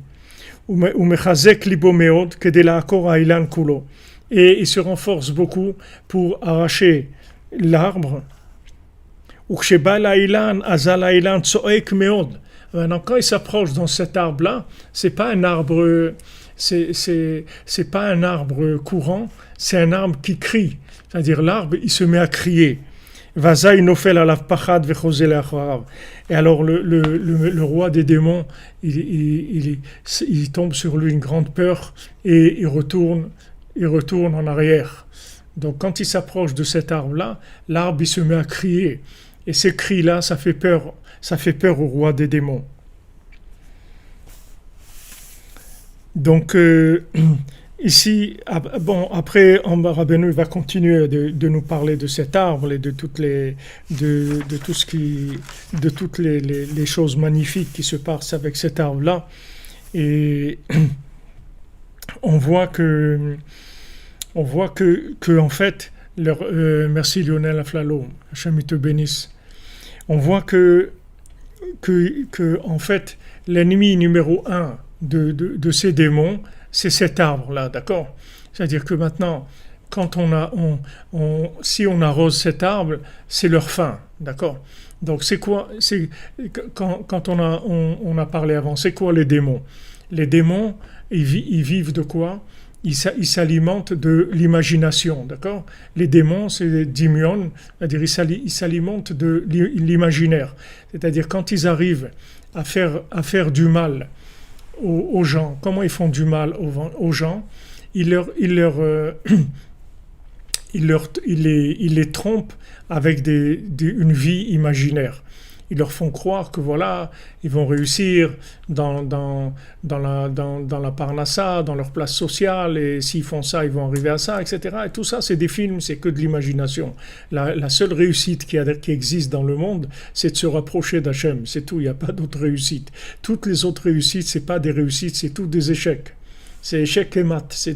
Et il se renforce beaucoup pour arracher l'arbre. Maintenant, quand il s'approche dans cet arbre-là, c'est pas un arbre courant, c'est un arbre qui crie. C'est-à-dire l'arbre, il se met à crier. Et alors le roi des démons, il tombe sur lui une grande peur et il retourne en arrière. Donc quand il s'approche de cet arbre-là, l'arbre il se met à crier. Et ces cris-là, ça fait peur au roi des démons. Donc ici, après, Rabbeinu va continuer de nous parler de cet arbre et de toutes les choses magnifiques qui se passent avec cet arbre-là. Et on voit que en fait, merci Lionel Aflalo, Hachem te bénisse. On voit que en fait, l'ennemi numéro 1 de ces démons, c'est cet arbre-là, d'accord? C'est-à-dire que maintenant, si on arrose cet arbre, c'est leur fin, d'accord? Donc c'est quoi? Quand on a parlé avant, c'est quoi les démons? Les démons, ils vivent de quoi? Ils s'alimentent de l'imagination, d'accord? Les démons, c'est des dimion, c'est-à-dire ils s'alimentent de l'imaginaire. C'est-à-dire quand ils arrivent à faire du mal aux gens, comment ils font du mal aux gens? Ils les trompent avec une vie imaginaire. Ils leur font croire que voilà, ils vont réussir dans la parnassa, dans leur place sociale, et s'ils font ça, ils vont arriver à ça, etc. Et tout ça, c'est des films, c'est que de l'imagination. La seule réussite qui existe dans le monde, c'est de se rapprocher d'Hachem. C'est tout, il n'y a pas d'autre réussite. Toutes les autres réussites, c'est pas des réussites, c'est tout des échecs. C'est échec et mat, c'est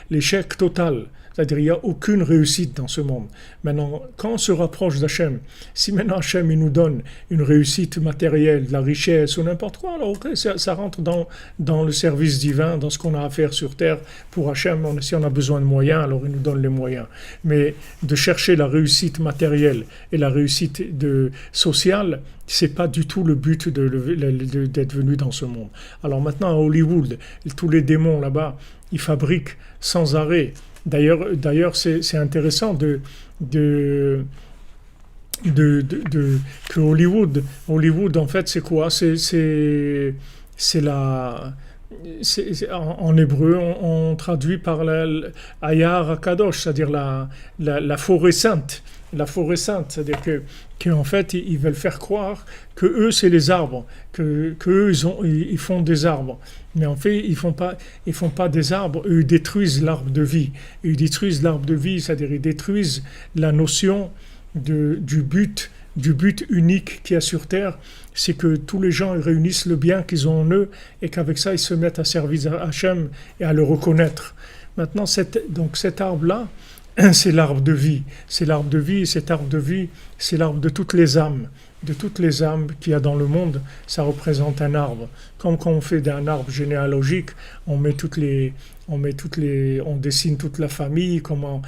l'échec total. C'est-à-dire, il n'y a aucune réussite dans ce monde. Maintenant, quand on se rapproche d'Hachem, si maintenant Hachem il nous donne une réussite matérielle, de la richesse ou n'importe quoi, alors ok, ça rentre dans le service divin, dans ce qu'on a à faire sur terre pour Hachem. Si on a besoin de moyens, alors il nous donne les moyens. Mais de chercher la réussite matérielle et la réussite sociale, c'est pas du tout le but d'être venu dans ce monde. Alors maintenant, à Hollywood, tous les démons là-bas, ils fabriquent sans arrêt. D'ailleurs, c'est intéressant que Hollywood, en fait, c'est quoi? C'est en hébreu, on traduit par Ayar HaKadosh, c'est-à-dire la forêt sainte. La forêt sainte, c'est-à-dire qu'en fait, ils veulent faire croire que eux, c'est les arbres, que eux, ils font des arbres. Mais en fait, ils font pas des arbres, eux, ils détruisent l'arbre de vie. Ils détruisent l'arbre de vie, c'est-à-dire ils détruisent la notion du but unique qu'il y a sur Terre, c'est que tous les gens ils réunissent le bien qu'ils ont en eux et qu'avec ça, ils se mettent à servir à Hachem et à le reconnaître. Maintenant, cet arbre-là, c'est l'arbre de vie. C'est l'arbre de vie, et cet arbre de vie, c'est l'arbre de toutes les âmes. De toutes les âmes qu'il y a dans le monde, ça représente un arbre. Comme quand on fait d'un arbre généalogique, on dessine toute la famille, comment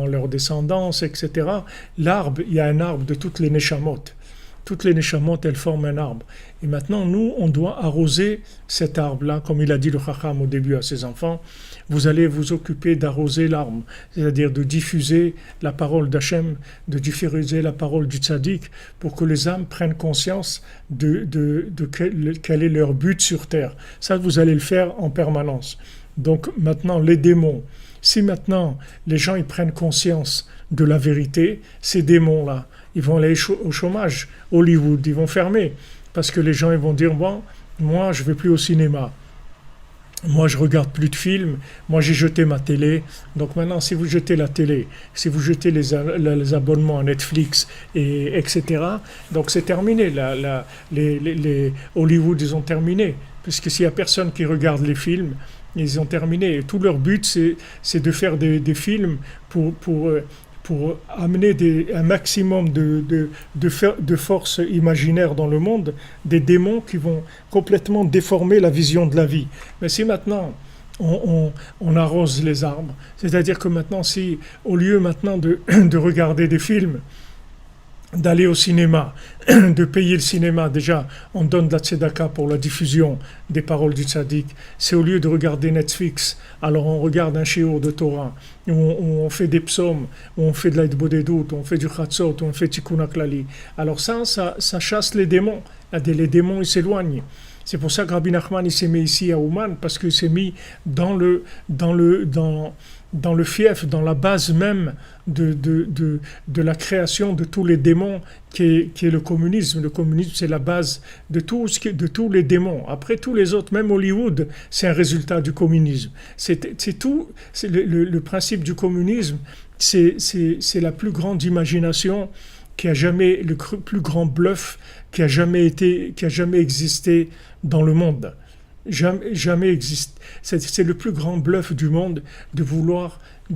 leur descendance, etc. L'arbre, il y a un arbre de toutes les neshamot. Toutes les neshamot, elles forment un arbre. Et maintenant, nous, on doit arroser cet arbre-là, comme il a dit le Chacham au début à ses enfants. Vous allez vous occuper d'arroser l'arbre, c'est-à-dire de diffuser la parole d'Hachem, de diffuser la parole du tzaddik, pour que les âmes prennent conscience de quel est leur but sur terre. Ça, vous allez le faire en permanence. Donc maintenant, les démons, si maintenant les gens ils prennent conscience de la vérité, ces démons-là, ils vont aller au chômage. Hollywood, ils vont fermer. Parce que les gens ils vont dire, bon, moi je ne vais plus au cinéma. Moi, je regarde plus de films. Moi, j'ai jeté ma télé. Donc maintenant, si vous jetez la télé, si vous jetez les abonnements à Netflix, etc., donc c'est terminé. Les Hollywood, ils ont terminé. Puisque s'il n'y a personne qui regarde les films, ils ont terminé. Et tout leur but, c'est de faire des films pour amener un maximum de force imaginaire dans le monde, des démons qui vont complètement déformer la vision de la vie. Mais si maintenant on arrose les arbres, c'est-à-dire que maintenant, si au lieu maintenant de regarder des films, d'aller au cinéma, de payer le cinéma, déjà on donne de la tzedaka pour la diffusion des paroles du tzaddik, c'est au lieu de regarder Netflix, alors on regarde un shiur de Torah, où on fait des psaumes, où on fait de l'aïd-bodedut, où on fait du chatzot, où on fait tikkun haklali. Alors ça chasse les démons, les démons ils s'éloignent. C'est pour ça que Rabbi Nachman il s'est mis ici à Ouman, parce qu'il s'est mis dans le fief, dans la base même de la création de tous les démons qui est le communisme. Le communisme, c'est la base de tous les démons. Après, tous les autres, même Hollywood, c'est un résultat du communisme. C'est tout. C'est le principe du communisme, c'est la plus grande imagination qui a jamais, le plus grand bluff qui a jamais existé dans le monde. Jamais existe. C'est le plus grand bluff du monde de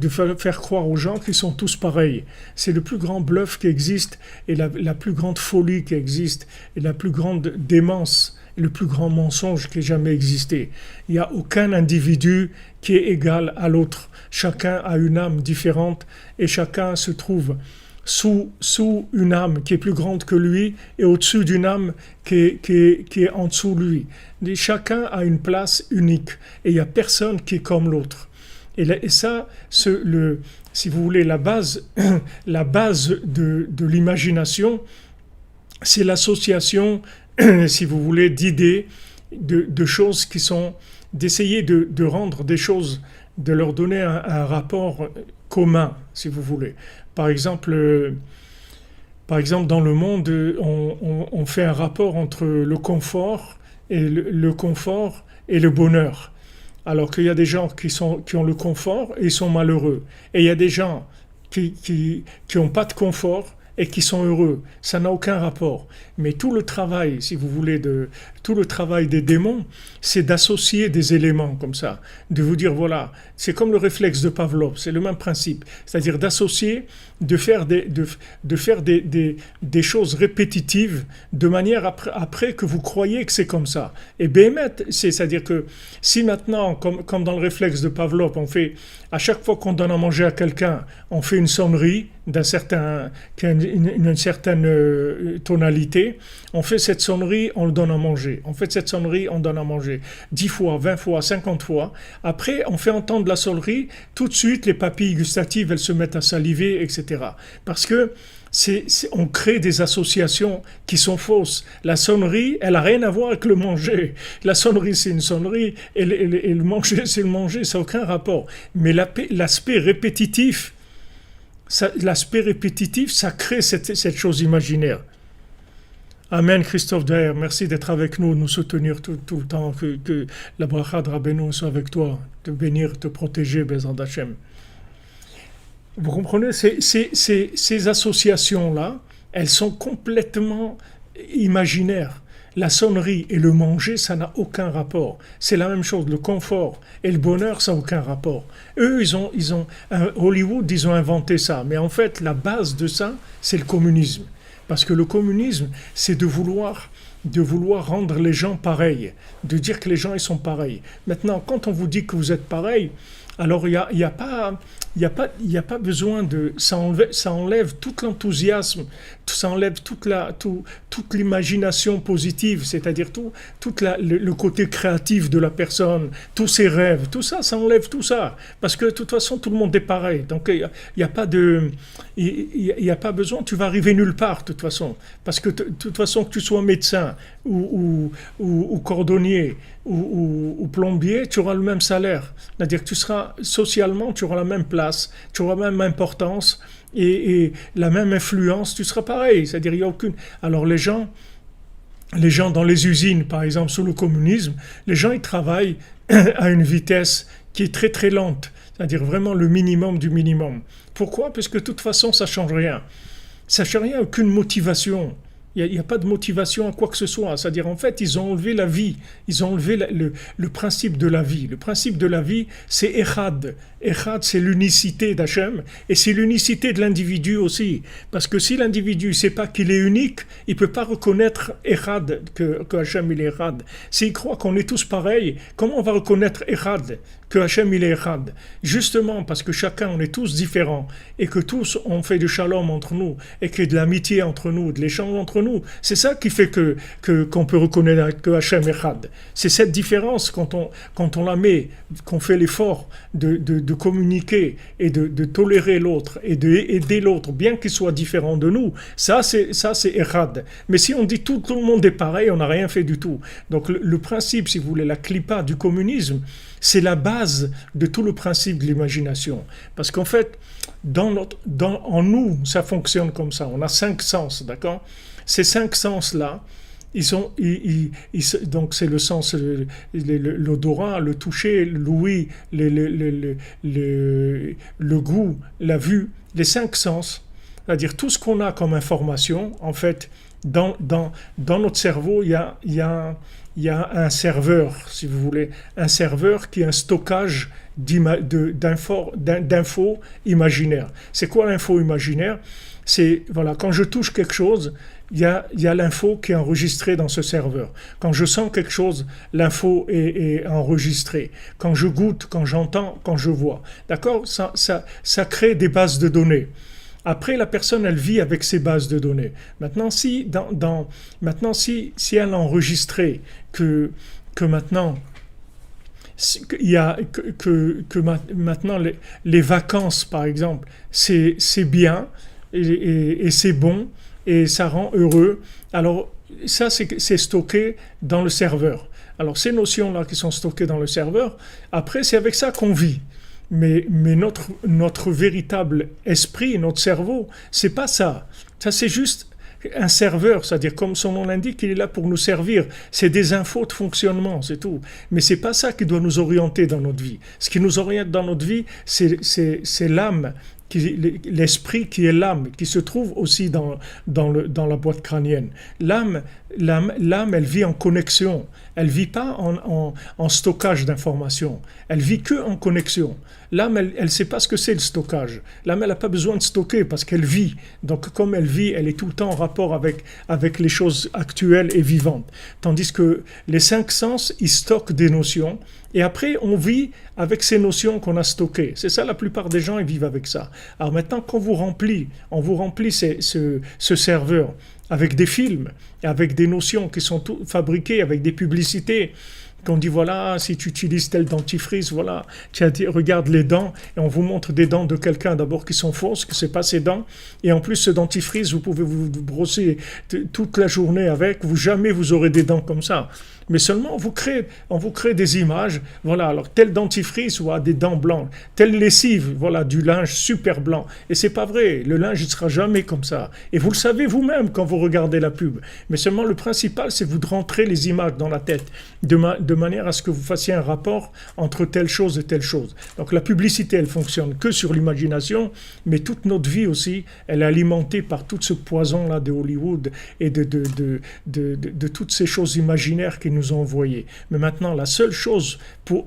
faire croire aux gens qu'ils sont tous pareils. C'est le plus grand bluff qui existe et la plus grande folie qui existe et la plus grande démence et le plus grand mensonge qui ait jamais existé. Il n'y a aucun individu qui est égal à l'autre. Chacun a une âme différente et chacun se trouve sous une âme qui est plus grande que lui et au-dessus d'une âme qui est en dessous de lui. Et chacun a une place unique et il n'y a personne qui est comme l'autre. Et ça, si vous voulez, la base de l'imagination, c'est l'association, si vous voulez, d'idées, de choses qui sont, d'essayer de rendre des choses, de leur donner un rapport commun, si vous voulez. Par exemple, dans le monde, on fait un rapport entre le confort et le bonheur. Alors qu'il y a des gens qui ont le confort et ils sont malheureux. Et il y a des gens qui n'ont pas de confort et qui sont heureux. Ça n'a aucun rapport. Mais tout le travail, si vous voulez, tout le travail des démons, c'est d'associer des éléments comme ça. De vous dire, voilà, c'est comme le réflexe de Pavlov, c'est le même principe. C'est-à-dire d'associer, de faire des choses répétitives de manière après que vous croyez que c'est comme ça. Et Béhémet, c'est-à-dire que si maintenant, comme dans le réflexe de Pavlov, on fait, à chaque fois qu'on donne à manger à quelqu'un, on fait une sonnerie qui a une certaine tonalité, on fait cette sonnerie, on le donne à manger. On fait cette sonnerie, on donne à manger 10 fois, 20 fois, 50 fois. Après, on fait entendre la sonnerie, tout de suite, les papilles gustatives, elles se mettent à saliver, etc. Parce que on crée des associations qui sont fausses. La sonnerie, elle n'a rien à voir avec le manger. La sonnerie, c'est une sonnerie, et le manger, c'est le manger, ça n'a aucun rapport. Mais l'aspect répétitif, ça crée cette chose imaginaire. Amen, Christophe Daher, merci d'être avec nous, de nous soutenir tout le temps, que la bracha de Rabbeinu soit avec toi, te bénir, te protéger, Bezrat Hashem. Vous comprenez, ces associations-là, elles sont complètement imaginaires. La sonnerie et le manger, ça n'a aucun rapport. C'est la même chose, le confort et le bonheur, ça n'a aucun rapport. Eux, Hollywood, ils ont inventé ça. Mais en fait, la base de ça, c'est le communisme. Parce que le communisme, c'est de vouloir rendre les gens pareils, de dire que les gens ils sont pareils. Maintenant, quand on vous dit que vous êtes pareil, alors il y a pas besoin de ça enlève tout l'enthousiasme, ça enlève toute l'imagination positive, c'est-à-dire tout le côté créatif de la personne, tous ses rêves, tout ça, ça enlève tout ça, parce que de toute façon tout le monde est pareil. Donc il y a pas besoin, tu vas arriver nulle part de toute façon, parce que de toute façon que tu sois médecin ou cordonnier ou plombier, tu auras le même salaire. C'est-à-dire que tu seras socialement, tu auras la même place, tu auras la même importance et la même influence, tu seras pareil. C'est-à-dire, il n'y a aucune... Alors les gens dans les usines, par exemple, sous le communisme, les gens, ils travaillent à une vitesse qui est très très lente, c'est-à-dire vraiment le minimum du minimum. Pourquoi? Parce que de toute façon, ça ne change rien. Ça ne change rien, aucune motivation. Il n'y a pas de motivation à quoi que ce soit. C'est-à-dire, en fait, ils ont enlevé la vie. Ils ont enlevé le principe de la vie. Le principe de la vie, c'est Echad. Echad, c'est l'unicité d'Hachem. Et c'est l'unicité de l'individu aussi. Parce que si l'individu ne sait pas qu'il est unique, il ne peut pas reconnaître Echad, que Hachem il est Echad. S'il croit qu'on est tous pareils, comment on va reconnaître Echad, que Hachem il est Echad? Justement, parce que chacun, on est tous différents. Et que tous, on fait du shalom entre nous. Et qu'il y a de l'amitié entre nous, de l'échange entre nous. C'est ça qui fait qu'on peut reconnaître que Hachem est Echad. C'est cette différence quand on la met, qu'on fait l'effort de communiquer et de tolérer l'autre et d'aider l'autre, bien qu'il soit différent de nous. Ça c'est Echad. Mais si on dit tout le monde est pareil, on n'a rien fait du tout. Donc le principe, si vous voulez, la clipa du communisme, c'est la base de tout le principe de l'imagination. Parce qu'en fait, en nous, ça fonctionne comme ça. On a 5 sens, d'accord? Ces 5 sens-là, donc c'est le sens, l'odorat, le toucher, l'ouïe, le goût, la vue, les 5 sens, c'est-à-dire tout ce qu'on a comme information, en fait, dans notre cerveau, il y a un serveur, si vous voulez, un serveur qui est un stockage d'infos imaginaires. C'est quoi l'info imaginaire? C'est, voilà, quand je touche quelque chose, il y a l'info qui est enregistrée dans ce serveur. Quand je sens quelque chose, l'info est enregistrée. Quand je goûte, quand j'entends, quand je vois. D'accord? Ça crée des bases de données. Après, la personne, elle vit avec ces bases de données. Maintenant, si elle a enregistré que maintenant, il y a maintenant les vacances, par exemple, c'est bien et c'est bon et ça rend heureux. Alors, ça, c'est stocké dans le serveur. Alors, ces notions-là qui sont stockées dans le serveur, après, c'est avec ça qu'on vit. Mais notre véritable esprit, notre cerveau, c'est pas ça. Ça, c'est juste un serveur, c'est-à-dire comme son nom l'indique, il est là pour nous servir. C'est des infos de fonctionnement, c'est tout. Mais c'est pas ça qui doit nous orienter dans notre vie. Ce qui nous oriente dans notre vie, c'est l'âme, l'esprit qui est l'âme, qui se trouve aussi dans la boîte crânienne. L'âme, elle vit en connexion. Elle vit pas en stockage d'informations. Elle vit que en connexion. L'âme, elle sait pas ce que c'est le stockage. L'âme, elle n'a pas besoin de stocker parce qu'elle vit. Donc, comme elle vit, elle est tout le temps en rapport avec les choses actuelles et vivantes. Tandis que les 5 sens, ils stockent des notions. Et après, on vit avec ces notions qu'on a stockées. C'est ça, la plupart des gens, ils vivent avec ça. Alors maintenant, quand on vous remplit ce serveur avec des films, avec des notions qui sont fabriquées, avec des publicités, qu'on dit voilà, si tu utilises tel dentifrice, voilà, regarde les dents, et on vous montre des dents de quelqu'un d'abord qui sont fausses, que c'est pas ses dents, et en plus ce dentifrice, vous pouvez vous brosser toute la journée avec, jamais vous aurez des dents comme ça. Mais seulement on vous crée des images, voilà, alors tel dentifrice ou des dents blanches, telle lessive, voilà, du linge super blanc. Et c'est pas vrai, le linge ne sera jamais comme ça. Et vous le savez vous-même quand vous regardez la pub. Mais seulement le principal, c'est vous de rentrer les images dans la tête, de manière à ce que vous fassiez un rapport entre telle chose et telle chose. Donc la publicité, elle fonctionne que sur l'imagination, mais toute notre vie aussi, elle est alimentée par tout ce poison-là de Hollywood et de toutes ces choses imaginaires qui nous ont envoyées. Mais maintenant, la seule chose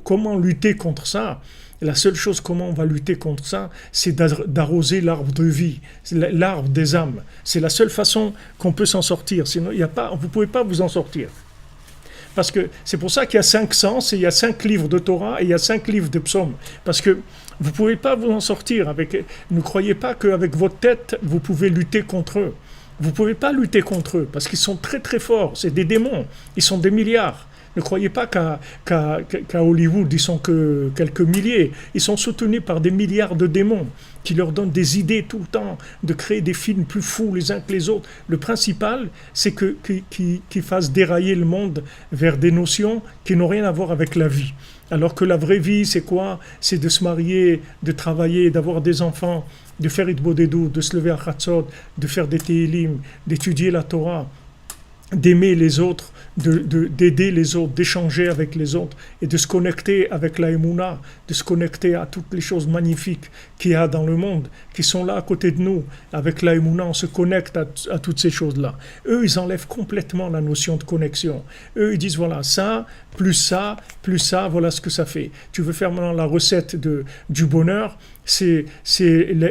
comment lutter contre ça, la seule chose comment on va lutter contre ça, c'est d'arroser l'arbre de vie, l'arbre des âmes. C'est la seule façon qu'on peut s'en sortir. Sinon, vous ne pouvez pas vous en sortir. Parce que c'est pour ça qu'il y a 5 sens, et il y a 5 livres de Torah, et il y a 5 livres de psaumes. Parce que vous ne pouvez pas vous en sortir. Ne croyez pas qu'avec votre tête, vous pouvez lutter contre eux. Vous ne pouvez pas lutter contre eux, parce qu'ils sont très très forts. C'est des démons. Ils sont des milliards. Ne croyez pas qu'à Hollywood, ils sont que quelques milliers. Ils sont soutenus par des milliards de démons qui leur donnent des idées tout le temps, de créer des films plus fous les uns que les autres. Le principal, c'est qu'ils fassent dérailler le monde vers des notions qui n'ont rien à voir avec la vie. Alors que la vraie vie, c'est quoi? C'est de se marier, de travailler, d'avoir des enfants, de faire Itbodedou, de se lever à Chatzot, de faire des Tehillim, d'étudier la Torah, d'aimer les autres, d'aider les autres, d'échanger avec les autres et de se connecter avec la Emouna, de se connecter à toutes les choses magnifiques qu'il y a dans le monde, qui sont là à côté de nous. Avec la Emouna, on se connecte à toutes ces choses-là. Eux, ils enlèvent complètement la notion de connexion. Eux, ils disent, voilà, ça, voilà ce que ça fait. Tu veux faire maintenant la recette du bonheur, c'est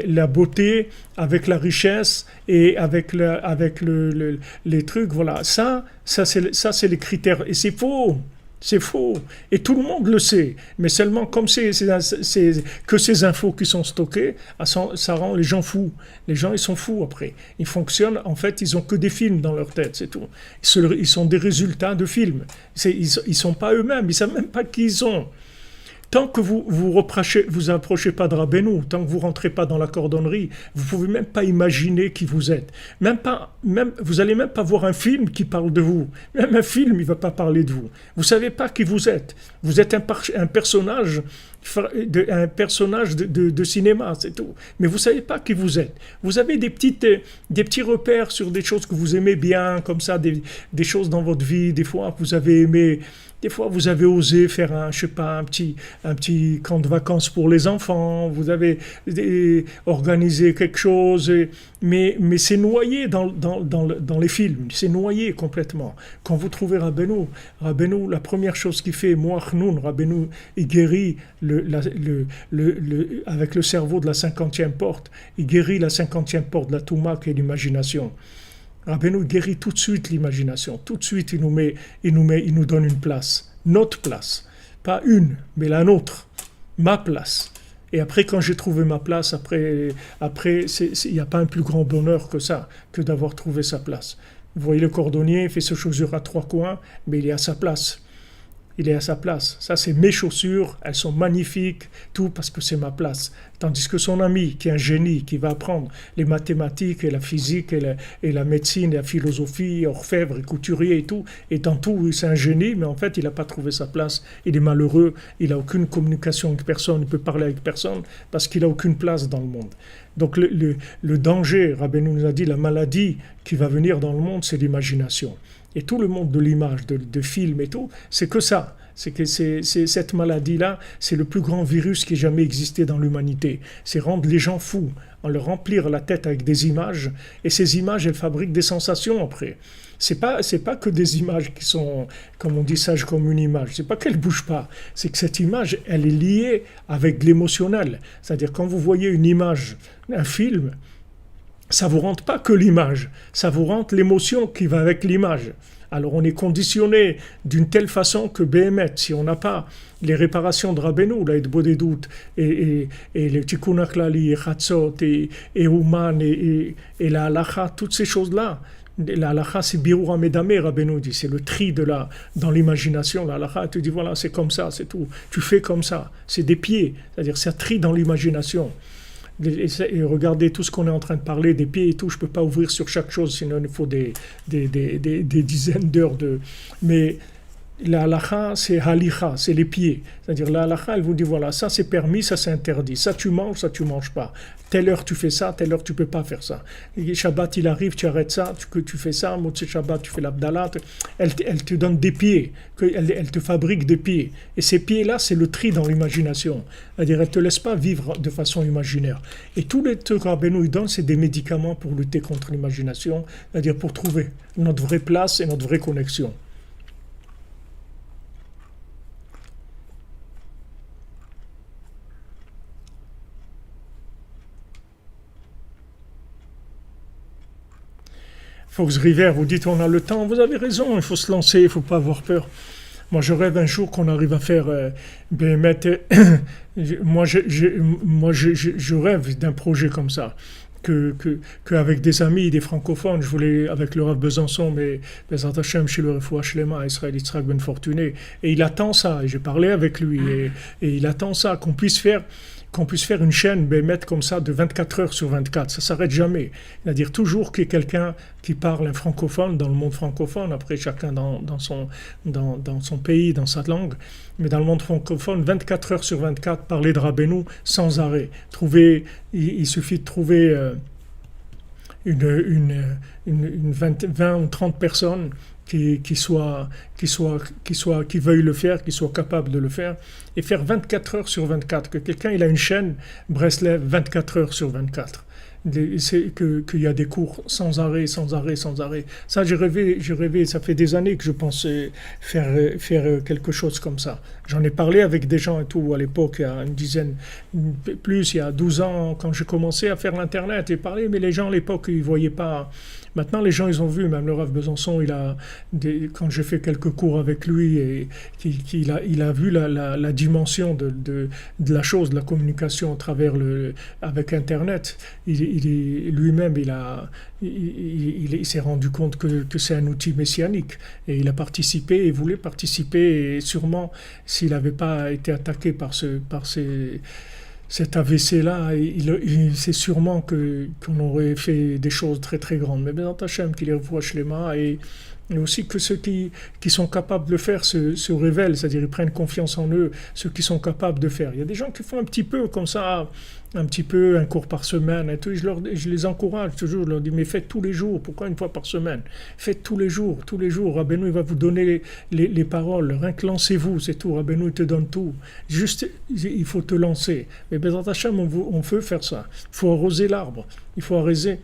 la beauté avec la richesse et avec les trucs, voilà. Ça c'est les critères. Et c'est faux. C'est faux. Et tout le monde le sait. Mais seulement comme c'est que ces infos qui sont stockées, ça rend les gens fous. Les gens, ils sont fous après. Ils fonctionnent, en fait, ils ont que des films dans leur tête, c'est tout. Ils sont des résultats de films. Ils sont pas eux-mêmes. Ils savent même pas qui ils sont. Tant que vous approchez pas de Rabbeinu, tant que vous rentrez pas dans la cordonnerie, vous pouvez même pas imaginer qui vous êtes. Vous allez même pas voir un film qui parle de vous. Même un film, il va pas parler de vous. Vous savez pas qui vous êtes. Vous êtes un personnage de cinéma, c'est tout. Mais vous savez pas qui vous êtes. Vous avez des petits repères sur des choses que vous aimez bien, comme ça, des choses dans votre vie. Des fois, vous avez aimé. Des fois, vous avez osé faire un petit camp de vacances pour les enfants, vous avez organisé quelque chose, mais c'est noyé dans les films, c'est noyé complètement. Quand vous trouvez Rabbeinu, la première chose qu'il fait, Moach Nun, Rabbeinu, il guérit avec le cerveau de la 50e porte, il guérit la 50e porte de la Touma, qui est l'imagination. Rabbeinu guérit tout de suite l'imagination, tout de suite il nous donne une place, notre place, pas une, mais la nôtre, ma place. Et après, quand j'ai trouvé ma place, après, il n'y a pas un plus grand bonheur que ça, que d'avoir trouvé sa place. Vous voyez le cordonnier, il fait ses chaussures à 3 coins, mais il est à sa place. Il est à sa place. Ça, c'est mes chaussures, elles sont magnifiques, tout parce que c'est ma place. Tandis que son ami, qui est un génie, qui va apprendre les mathématiques et la physique et la médecine et la philosophie, orfèvre et couturier et tout, et dans tout, c'est un génie, mais en fait, il n'a pas trouvé sa place. Il est malheureux, il n'a aucune communication avec personne, il ne peut parler avec personne, parce qu'il n'a aucune place dans le monde. Donc le danger, Rabbeinu nous a dit, la maladie qui va venir dans le monde, c'est l'imagination. Et tout le monde de l'image, de film et tout, c'est que ça. C'est que cette maladie-là, c'est le plus grand virus qui ait jamais existé dans l'humanité. C'est rendre les gens fous, en leur remplir la tête avec des images, et ces images, elles fabriquent des sensations après. C'est pas que des images qui sont, comme on dit, sages comme une image. C'est pas qu'elle bouge pas. C'est que cette image, elle est liée avec l'émotionnel. C'est-à-dire, quand vous voyez une image, un film, ça vous rentre pas que l'image, ça vous rentre l'émotion qui va avec l'image. Alors on est conditionné d'une telle façon que Béhémet, si on n'a pas les réparations de Rabbeinu, la Itbodedut et le Tikkun HaKlali, et Chatzot, et Ouman, et la Halacha, toutes ces choses-là. La Halacha, c'est Birur HaMedameh, Rabbeinu dit, c'est le tri dans l'imagination. La Halacha, tu dis voilà, c'est comme ça, c'est tout. Tu fais comme ça, c'est des pieds, c'est-à-dire c'est un tri dans l'imagination. Et regardez tout ce qu'on est en train de parler, des pieds et tout, je ne peux pas ouvrir sur chaque chose, sinon il faut des dizaines d'heures de... Mais la halakha, c'est halicha, c'est les pieds. C'est-à-dire la halakha, elle vous dit, voilà, ça c'est permis, ça c'est interdit. Ça tu manges pas. Telle heure tu fais ça, telle heure tu peux pas faire ça. Et Shabbat il arrive, tu arrêtes ça, tu fais ça, Motzei Shabbat tu fais l'abdallah. Elle te donne des pieds, elle te fabrique des pieds. Et ces pieds-là, c'est le tri dans l'imagination. C'est-à-dire, elle te laisse pas vivre de façon imaginaire. Et tous les trucs que Rabbeinu donne, c'est des médicaments pour lutter contre l'imagination, c'est-à-dire pour trouver notre vraie place et notre vraie connexion. Fox River, vous dites on a le temps, vous avez raison, il faut se lancer, il ne faut pas avoir peur. Moi je rêve un jour qu'on arrive à faire moi je rêve d'un projet comme ça, qu'avec des amis, des francophones, je voulais avec le Rav Besançon, mais Bezrat Hashem chez le Refoua Shlema, Israël Yitzhak Ben Fortuné, et il attend ça, et j'ai parlé avec lui, et il attend ça, qu'on puisse faire qu'on puisse faire une chaîne, mettre comme ça de 24 heures sur 24, ça ne s'arrête jamais. C'est-à-dire toujours qu'il y ait quelqu'un qui parle un francophone dans le monde francophone, après chacun dans son pays, dans sa langue, mais dans le monde francophone, 24 heures sur 24, parler de Rabbeinu sans arrêt. Il suffit de trouver une 20 ou 30 personnes qui veuillent le faire, qui soient capables de le faire, et faire 24 heures sur 24, que quelqu'un il a une chaîne Breslev 24 heures sur 24. Qu'il y a des cours sans arrêt. Ça, j'ai rêvé, ça fait des années que je pensais faire quelque chose comme ça. J'en ai parlé avec des gens et tout, à l'époque, il y a une dizaine, plus, il y a 12 ans, quand j'ai commencé à faire l'Internet et parler, mais les gens à l'époque, ils ne voyaient pas. Maintenant, les gens, ils ont vu, même le Rav Besançon, quand j'ai fait quelques cours avec lui, et il a vu la dimension de la chose, de la communication à travers avec Internet. Lui-même, il s'est rendu compte que c'est un outil messianique. Et il a participé, il voulait participer, et sûrement, s'il n'avait pas été attaqué par cet AVC-là, c'est sûrement qu'on aurait fait des choses très très grandes. Mais Bézant Hachem, qu'il les revoie Shlema, et aussi que ceux qui sont capables de le faire se révèlent, c'est-à-dire ils prennent confiance en eux, ceux qui sont capables de faire. Il y a des gens qui font un petit peu comme ça, un cours par semaine, et tout, je les encourage toujours, je leur dis, mais faites tous les jours, pourquoi une fois par semaine? Faites tous les jours, Rabbeinu il va vous donner les paroles, rien que lancez-vous, c'est tout, Rabbeinu il te donne tout, juste il faut te lancer. Mais Bézant Hachem, on veut faire ça, il faut arroser l'arbre, il faut arroser.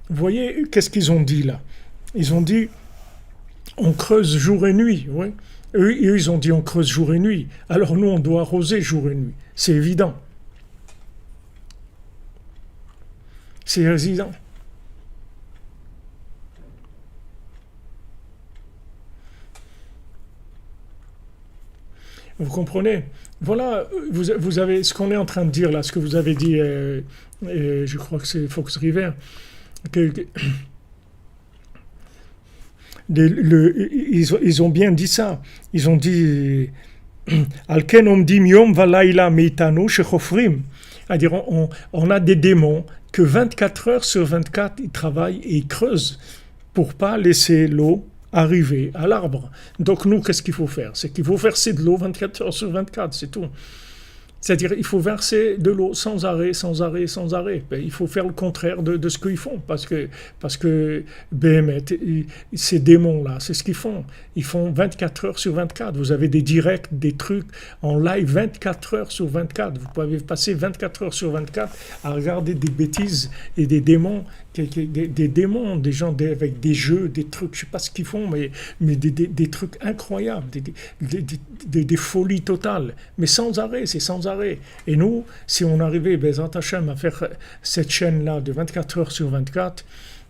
Vous voyez, qu'est-ce qu'ils ont dit là? Ils ont dit, on creuse jour et nuit, oui. Eux, ils ont dit on creuse jour et nuit. Alors nous, on doit arroser jour et nuit. C'est évident. C'est évident. Vous comprenez? Voilà, vous avez ce qu'on est en train de dire là, ce que vous avez dit, je crois que c'est Fox River, ils ont bien dit ça. Ils ont dit Alken omdim yom valayla meitanu shechofrim. C'est-à-dire on a des démons que 24 heures sur 24 ils travaillent et ils creusent pour pas laisser l'eau arriver à l'arbre. Donc nous, qu'est-ce qu'il faut faire? C'est qu'il faut verser de l'eau 24 heures sur 24, c'est tout. C'est-à-dire il faut verser de l'eau sans arrêt. Il faut faire le contraire de ce qu'ils font, parce que BMT, ces démons-là, c'est ce qu'ils font. Ils font 24 heures sur 24. Vous avez des directs, des trucs en live 24 heures sur 24. Vous pouvez passer 24 heures sur 24 à regarder des bêtises et des démons, des gens avec des jeux, des trucs, je ne sais pas ce qu'ils font, mais des trucs incroyables, des folies totales, mais sans arrêt, c'est sans arrêt. Et nous, si on arrivait, Bézant Hachem, à faire cette chaîne-là de 24 heures sur 24,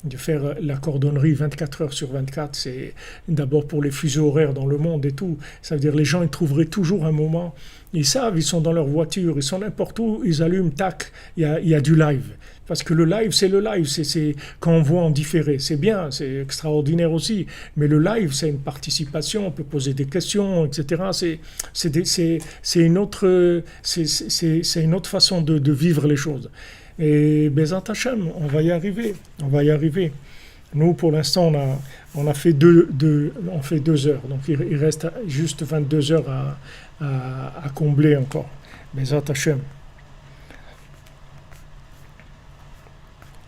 de faire la cordonnerie 24 heures sur 24, c'est d'abord pour les fuseaux horaires dans le monde et tout, ça veut dire les gens ils trouveraient toujours un moment, ils savent, ils sont dans leur voiture, ils sont n'importe où, ils allument, tac, il y a du live. Parce que le live, c'est le live, c'est quand on voit en différé, c'est bien, c'est extraordinaire aussi, mais le live, c'est une participation, on peut poser des questions, etc. C'est une autre façon de vivre les choses. Et Bézant Hachem, on va y arriver. Nous, pour l'instant, on a fait on fait 2 heures, donc il reste juste 22 heures à combler encore. Bézant Hachem.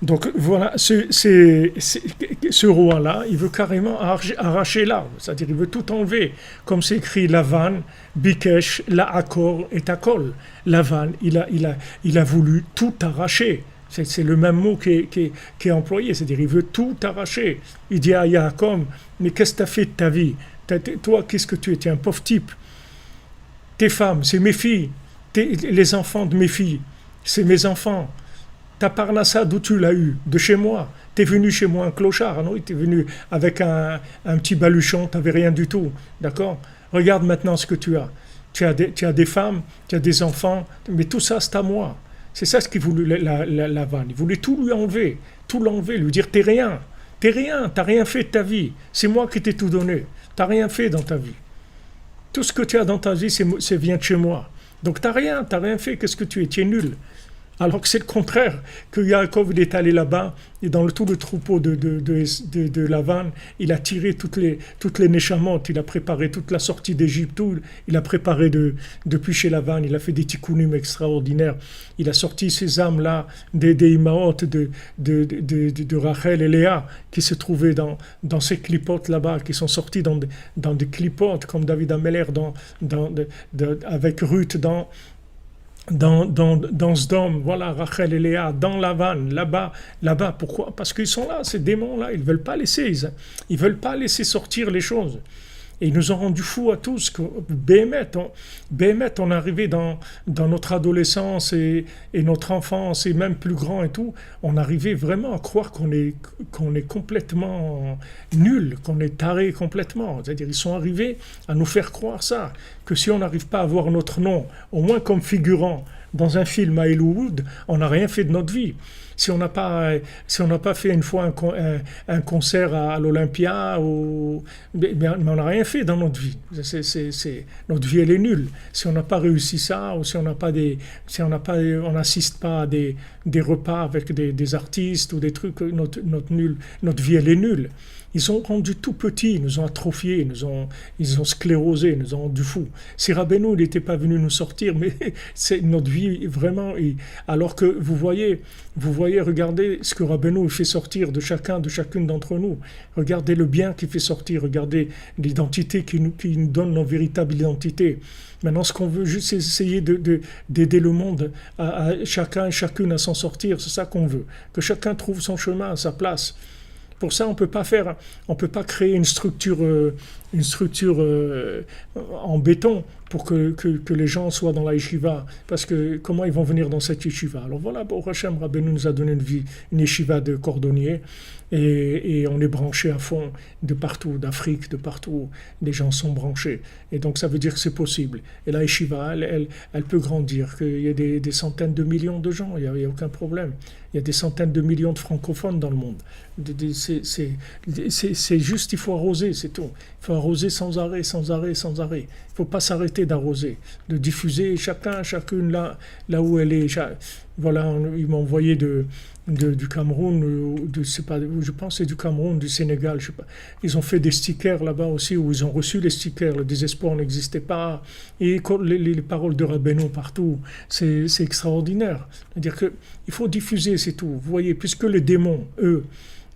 Donc voilà, ce roi-là, il veut carrément arracher l'arbre, c'est-à-dire il veut tout enlever, comme c'est écrit Lavan, Bikesh, Laakor et Takol. Lavan, il a voulu tout arracher. C'est le même mot qui est employé, c'est-à-dire il veut tout arracher. Il dit à Yaakov, mais qu'est-ce que tu as fait de ta vie? Toi, qu'est-ce que tu es? Tu es un pauvre type. Tes femmes, c'est mes filles. Les enfants de mes filles, c'est mes enfants. Ta parnassa, d'où tu l'as eu? De chez moi. T'es venu chez moi un clochard, non? T'es venu avec un petit baluchon, t'avais rien du tout, d'accord? Regarde maintenant ce que tu as. Tu as des femmes, tu as des enfants, mais tout ça, c'est à moi. C'est ça ce qu'il voulait la vanne. Il voulait tout lui enlever, lui dire t'es rien, t'as rien fait de ta vie. C'est moi qui t'ai tout donné. T'as rien fait dans ta vie. Tout ce que tu as dans ta vie, c'est vient de chez moi. Donc t'as rien fait, qu'est-ce que tu es? Tu es nul. Alors que c'est le contraire, que Yaakov il est allé là-bas, et dans tout le troupeau de Lavan, il a tiré toutes les neshamot, il a préparé toute la sortie d'Égypte, il a préparé depuis chez Lavan, il a fait des tikkunim extraordinaires, il a sorti ces âmes-là, des imaot de Rachel et Léa, qui se trouvaient dans ces clipotes là-bas, qui sont sortis dans des clipotes, comme David Ameller avec Ruth dans Sdom, voilà, Rachel et Léa, dans Lavan, là-bas, pourquoi? Parce qu'ils sont là, ces démons-là, ils veulent pas laisser sortir les choses. Et ils nous ont rendu fous à tous, que Béhémet, on est arrivé dans notre adolescence et notre enfance, et même plus grand et tout, on arrivait vraiment à croire qu'on est complètement nul, qu'on est taré complètement. C'est-à-dire, ils sont arrivés à nous faire croire ça, que si on n'arrive pas à avoir notre nom, au moins comme figurant dans un film à Hollywood, on n'a rien fait de notre vie. Si on n'a pas fait une fois un concert à l'Olympia, mais on n'a rien fait dans notre vie. Notre vie, elle est nulle. Si on n'a pas réussi ça, ou si on n'assiste pas à des repas avec des artistes ou des trucs, notre vie, elle est nulle. Ils ont rendu tout petit, ils nous ont atrophiés, ils ont sclérosé, ils nous ont rendu fous. Si Rabbeinu n'était pas venu nous sortir, mais c'est notre vie vraiment. Alors que vous voyez, regardez ce que Rabbeinu fait sortir de chacune d'entre nous. Regardez le bien qu'il fait sortir, regardez l'identité qui nous donne notre véritable identité. Maintenant, ce qu'on veut juste, c'est essayer d'aider le monde, à chacun et chacune à s'en sortir, c'est ça qu'on veut. Que chacun trouve son chemin, sa place. Pour ça, on peut pas créer une structure en béton pour que les gens soient dans la yeshiva. Parce que comment ils vont venir dans cette yeshiva? Alors voilà, Baruch Hashem, Rabbeinu nous a donné une yeshiva de cordonniers. Et on est branché à fond de partout, d'Afrique, de partout, les gens sont branchés. Et donc ça veut dire que c'est possible. Et la yeshiva, elle peut grandir, qu'il y a des centaines de millions de gens, il n'y a aucun problème. Il y a des centaines de millions de francophones dans le monde. C'est juste, il faut arroser, c'est tout. Il faut arroser sans arrêt. Il ne faut pas s'arrêter d'arroser, de diffuser chacune là où elle est. Voilà, ils m'ont envoyé du Cameroun, je pense que c'est du Cameroun, du Sénégal, je sais pas. Ils ont fait des stickers là-bas aussi, où ils ont reçu les stickers, le désespoir n'existait pas, et les paroles de Rabbeinu partout, c'est extraordinaire. C'est-à-dire qu'il faut diffuser, c'est tout. Vous voyez, puisque les démons, eux,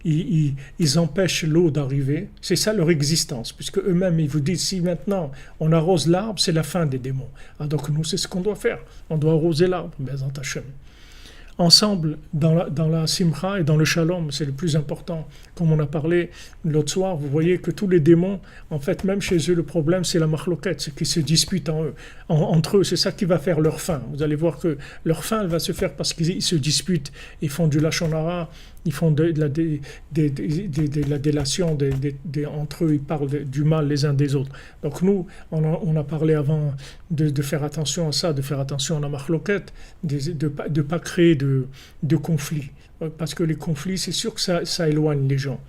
ils empêchent l'eau d'arriver, c'est ça leur existence, puisque eux-mêmes, ils vous disent, si maintenant on arrose l'arbre, c'est la fin des démons. Ah, donc nous, c'est ce qu'on doit faire, on doit arroser l'arbre, Bezat Hashem. Ensemble, dans la simcha et dans le shalom, c'est le plus important. Comme on a parlé l'autre soir, vous voyez que tous les démons, en fait, même chez eux, le problème, c'est la machloket, c'est qu'ils se disputent entre eux. C'est ça qui va faire leur fin. Vous allez voir que leur fin, elle va se faire parce qu'ils se disputent. Ils font du lachon hara, ils font de la délation entre eux, ils parlent du mal les uns des autres. Donc nous, on a parlé avant de faire attention à ça, de faire attention à la machloket, de pas créer de conflits. Parce que les conflits, c'est sûr que ça éloigne les gens.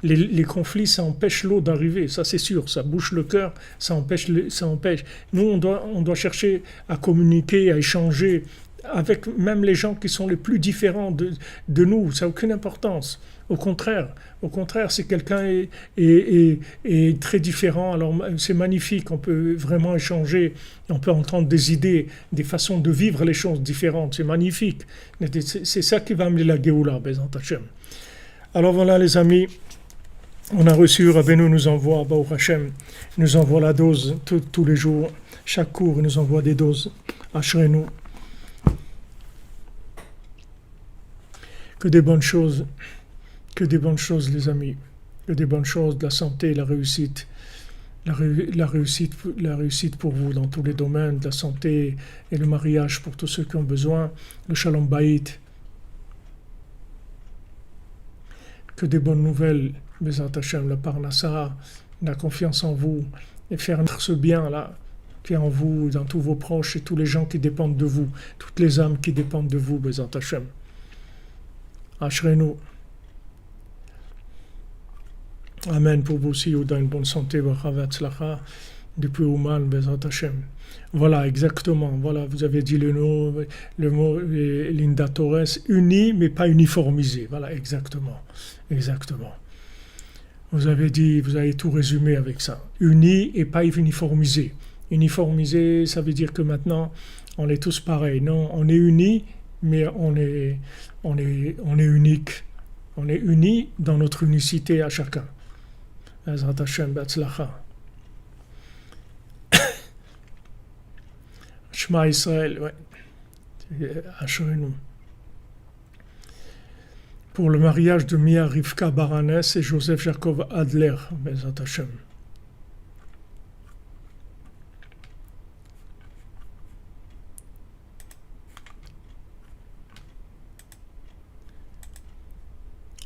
Les conflits, ça empêche l'eau d'arriver, ça c'est sûr, ça bouche le cœur, ça empêche. Nous, on doit chercher à communiquer, à échanger avec même les gens qui sont les plus différents de nous, ça n'a aucune importance. Au contraire, si quelqu'un est très différent, alors c'est magnifique, on peut vraiment échanger, on peut entendre des idées, des façons de vivre les choses différentes, c'est magnifique. C'est ça qui va amener la Géoula, Bezat Hashem. Alors voilà les amis, on a reçu, Rabbeinu nous envoie, Baruch Hashem, nous envoie la dose tous les jours, chaque cours il nous envoie des doses, Ashrenu. Que des bonnes choses les amis, que des bonnes choses, de la santé, la réussite pour vous dans tous les domaines, de la santé et le mariage pour tous ceux qui ont besoin, le shalom bayit, que des bonnes nouvelles, Bezat Hashem, la parnassa, la confiance en vous, et faire ce bien-là qui est en vous, dans tous vos proches et tous les gens qui dépendent de vous, toutes les âmes qui dépendent de vous, Bezat Hashem. Ashrenu. Amen pour vous aussi, ou dans une bonne santé, du peu ou mal, Bezat Hashem. Voilà, exactement. Voilà, vous avez dit le mot Linda Torres, uni mais pas uniformisé. Voilà, exactement. Exactement. Vous avez tout résumé avec ça. Uni et pas uniformisé. Uniformisé, ça veut dire que maintenant, on est tous pareils. Non, on est unis, mais on est unique. On est unis dans notre unicité à chacun. Bezat Hashem, Betzlacha. Shema Israël, ouais. Asherenu. Pour le mariage de Mia Rivka Baranès et Joseph Jacob Adler, Bezat Hashem.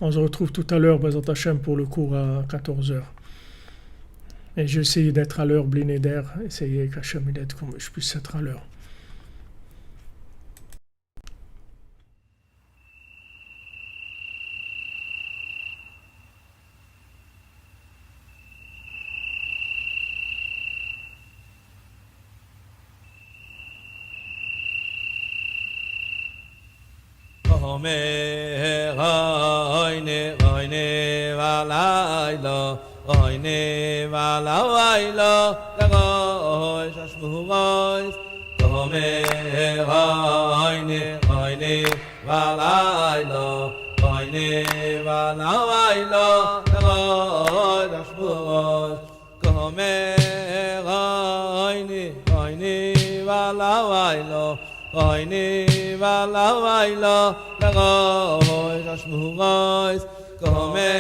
On se retrouve tout à l'heure, Bezat Hashem, pour le cours à 14h. Et j'ai essayé d'être à l'heure, Blinéder, essayer qu'Hachem aide comme je puisse être à l'heure. Oyne valailo lagoy shashmugoy tome oyne valailo lagoy shashmugoy tome oyne valailo lagoy shashmugoy tome